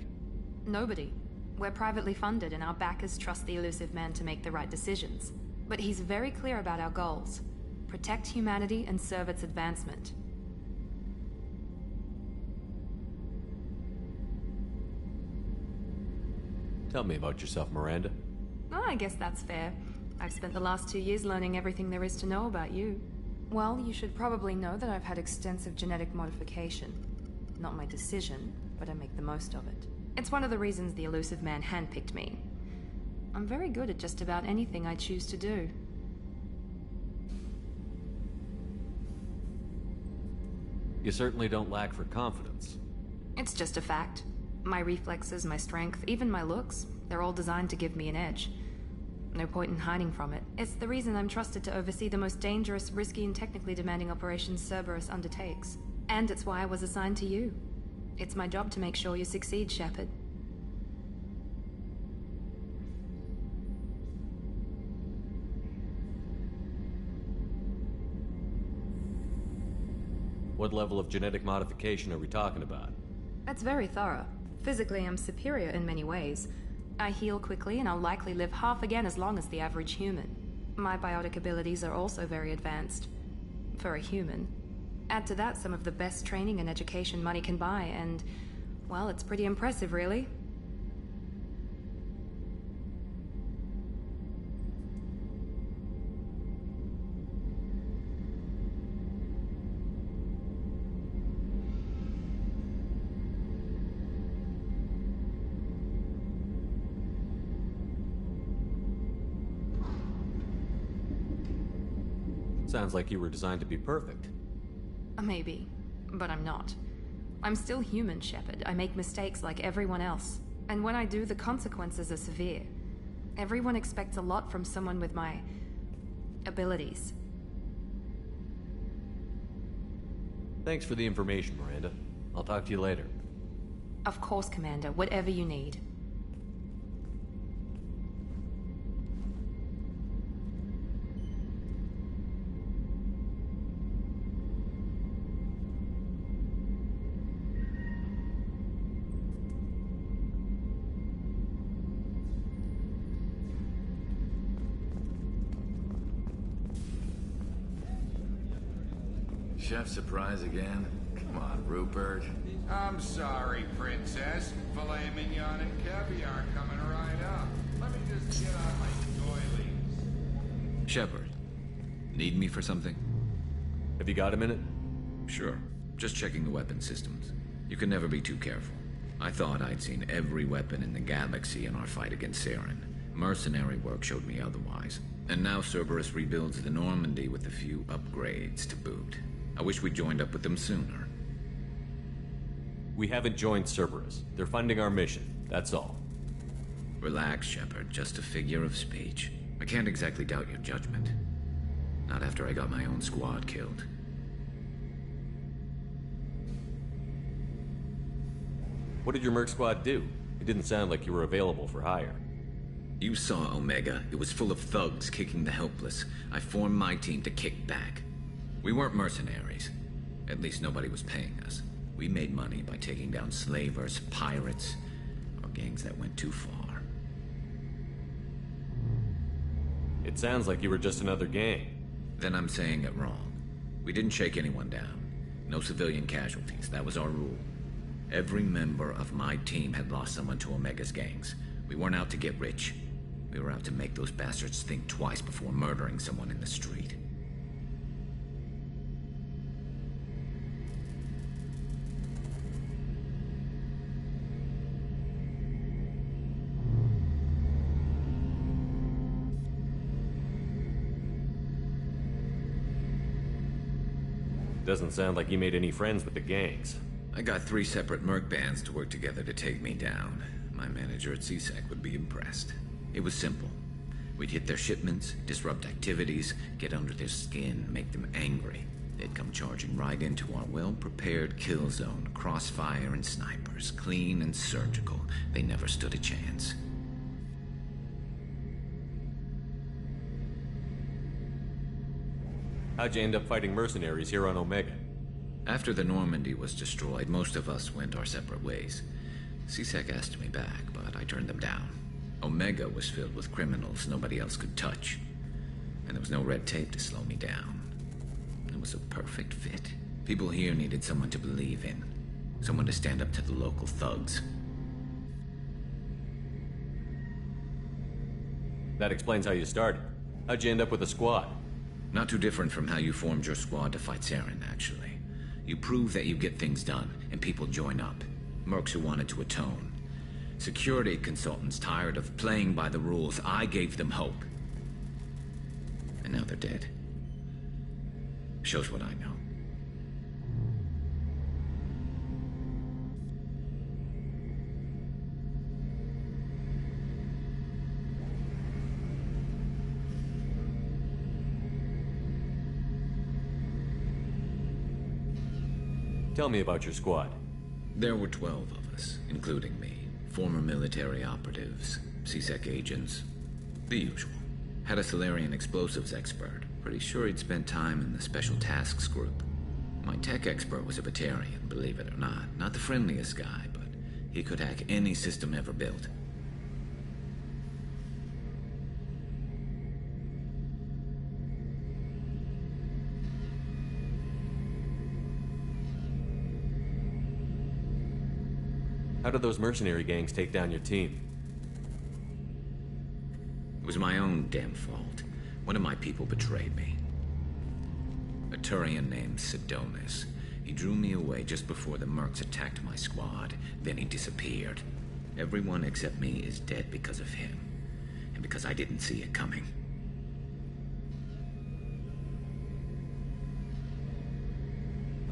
Nobody. We're privately funded, and our backers trust the elusive man to make the right decisions. But he's very clear about our goals. Protect humanity and serve its advancement. Tell me about yourself, Miranda. Oh, I guess that's fair. I've spent the last 2 years learning everything there is to know about you. Well, you should probably know that I've had extensive genetic modification. Not my decision, but I make the most of it. It's one of the reasons the elusive man handpicked me. I'm very good at just about anything I choose to do. You certainly don't lack for confidence. It's just a fact. My reflexes, my strength, even my looks, they're all designed to give me an edge. No point in hiding from it. It's the reason I'm trusted to oversee the most dangerous, risky, and technically demanding operations Cerberus undertakes. And it's why I was assigned to you. It's my job to make sure you succeed, Shepard. What level of genetic modification are we talking about? That's very thorough. Physically, I'm superior in many ways. I heal quickly, and I'll likely live half again as long as the average human. My biotic abilities are also very advanced. For a human. Add to that some of the best training and education money can buy, and, well, it's pretty impressive, really. Sounds like you were designed to be perfect. Maybe, but I'm not. I'm still human, Shepard. I make mistakes like everyone else. And when I do, the consequences are severe. Everyone expects a lot from someone with my abilities. Thanks for the information, Miranda. I'll talk to you later. Of course, Commander. Whatever you need. Chef surprise again? Come on, Rupert. I'm sorry, Princess. Filet mignon and caviar coming right up. Let me just get on my doilies. Shepard, need me for something? Have you got a minute? Sure. Just checking the weapon systems. You can never be too careful. I thought I'd seen every weapon in the galaxy in our fight against Saren. Mercenary work showed me otherwise. And now Cerberus rebuilds the Normandy with a few upgrades to boot. I wish we'd joined up with them sooner. We haven't joined Cerberus. They're funding our mission, that's all. Relax, Shepard. Just a figure of speech. I can't exactly doubt your judgment. Not after I got my own squad killed. What did your merc squad do? It didn't sound like you were available for hire. You saw Omega. It was full of thugs kicking the helpless. I formed my team to kick back. We weren't mercenaries. At least nobody was paying us. We made money by taking down slavers, pirates, or gangs that went too far. It sounds like you were just another gang. Then I'm saying it wrong. We didn't shake anyone down. No civilian casualties. That was our rule. Every member of my team had lost someone to Omega's gangs. We weren't out to get rich. We were out to make those bastards think twice before murdering someone in the street. Doesn't sound like you made any friends with the gangs. I got 3 separate merc bands to work together to take me down. My manager at CSEC would be impressed. It was simple. We'd hit their shipments, disrupt activities, get under their skin, make them angry. They'd come charging right into our well-prepared kill zone, crossfire and snipers, clean and surgical. They never stood a chance. How'd you end up fighting mercenaries here on Omega? After the Normandy was destroyed, most of us went our separate ways. CSEC asked me back, but I turned them down. Omega was filled with criminals nobody else could touch. And there was no red tape to slow me down. It was a perfect fit. People here needed someone to believe in. Someone to stand up to the local thugs. That explains how you started. How'd you end up with a squad? Not too different from how you formed your squad to fight Saren, actually. You prove that you get things done, and people join up. Mercs who wanted to atone. Security consultants tired of playing by the rules. I gave them hope. And now they're dead. Shows what I know. Tell me about your squad. There were 12 of us, including me. Former military operatives, CSEC agents, the usual. Had a Solarian explosives expert. Pretty sure he'd spent time in the Special Tasks Group. My tech expert was a Batarian, believe it or not. Not the friendliest guy, but he could hack any system ever built. How did those mercenary gangs take down your team? It was my own damn fault. One of my people betrayed me. A Turian named Sidonis. He drew me away just before the mercs attacked my squad. Then he disappeared. Everyone except me is dead because of him. And because I didn't see it coming.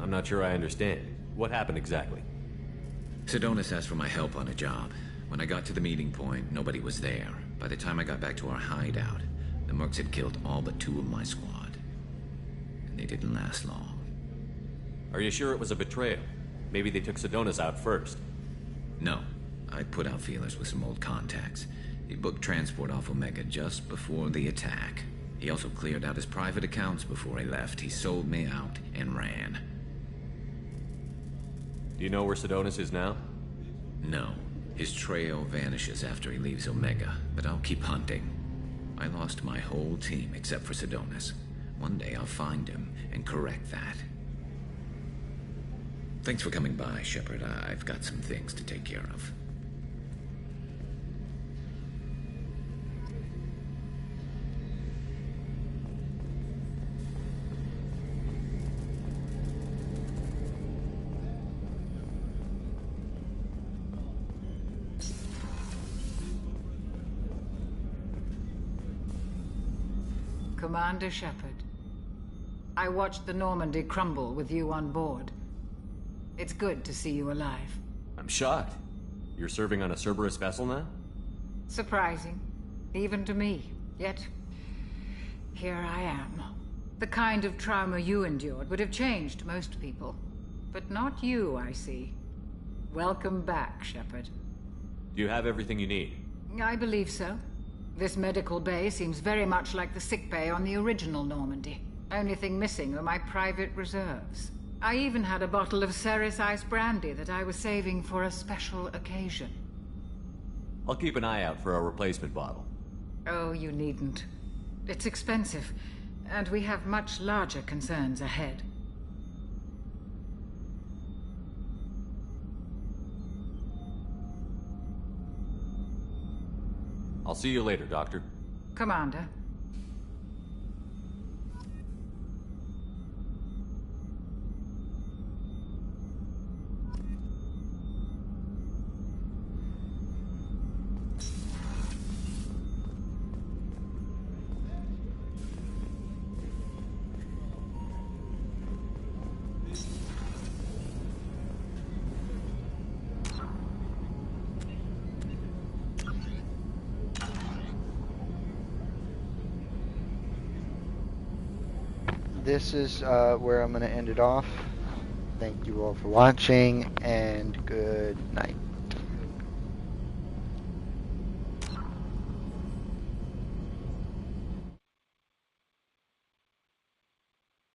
I'm not sure I understand. What happened exactly? Sidonis asked for my help on a job. When I got to the meeting point, nobody was there. By the time I got back to our hideout, the mercs had killed all but 2 of my squad. And they didn't last long. Are you sure it was a betrayal? Maybe they took Sidonis out first. No. I put out feelers with some old contacts. He booked transport off Omega just before the attack. He also cleared out his private accounts before he left. He sold me out and ran. Do you know where Sidonis is now? No. His trail vanishes after he leaves Omega, but I'll keep hunting. I lost my whole team except for Sidonis. One day I'll find him and correct that. Thanks for coming by, Shepard. I've got some things to take care of. Commander Shepard, I watched the Normandy crumble with you on board. It's good to see you alive. I'm shocked. You're serving on a Cerberus vessel now? Surprising, even to me. Yet, here I am. The kind of trauma you endured would have changed most people. But not you, I see. Welcome back, Shepard. Do you have everything you need? I believe so. This medical bay seems very much like the sick bay on the original Normandy. Only thing missing are my private reserves. I even had a bottle of Ceres Ice brandy that I was saving for a special occasion. I'll keep an eye out for a replacement bottle. Oh, you needn't. It's expensive, and we have much larger concerns ahead. I'll see you later, Doctor. Commander. This is where I'm going to end it off. Thank you all for watching, and good night.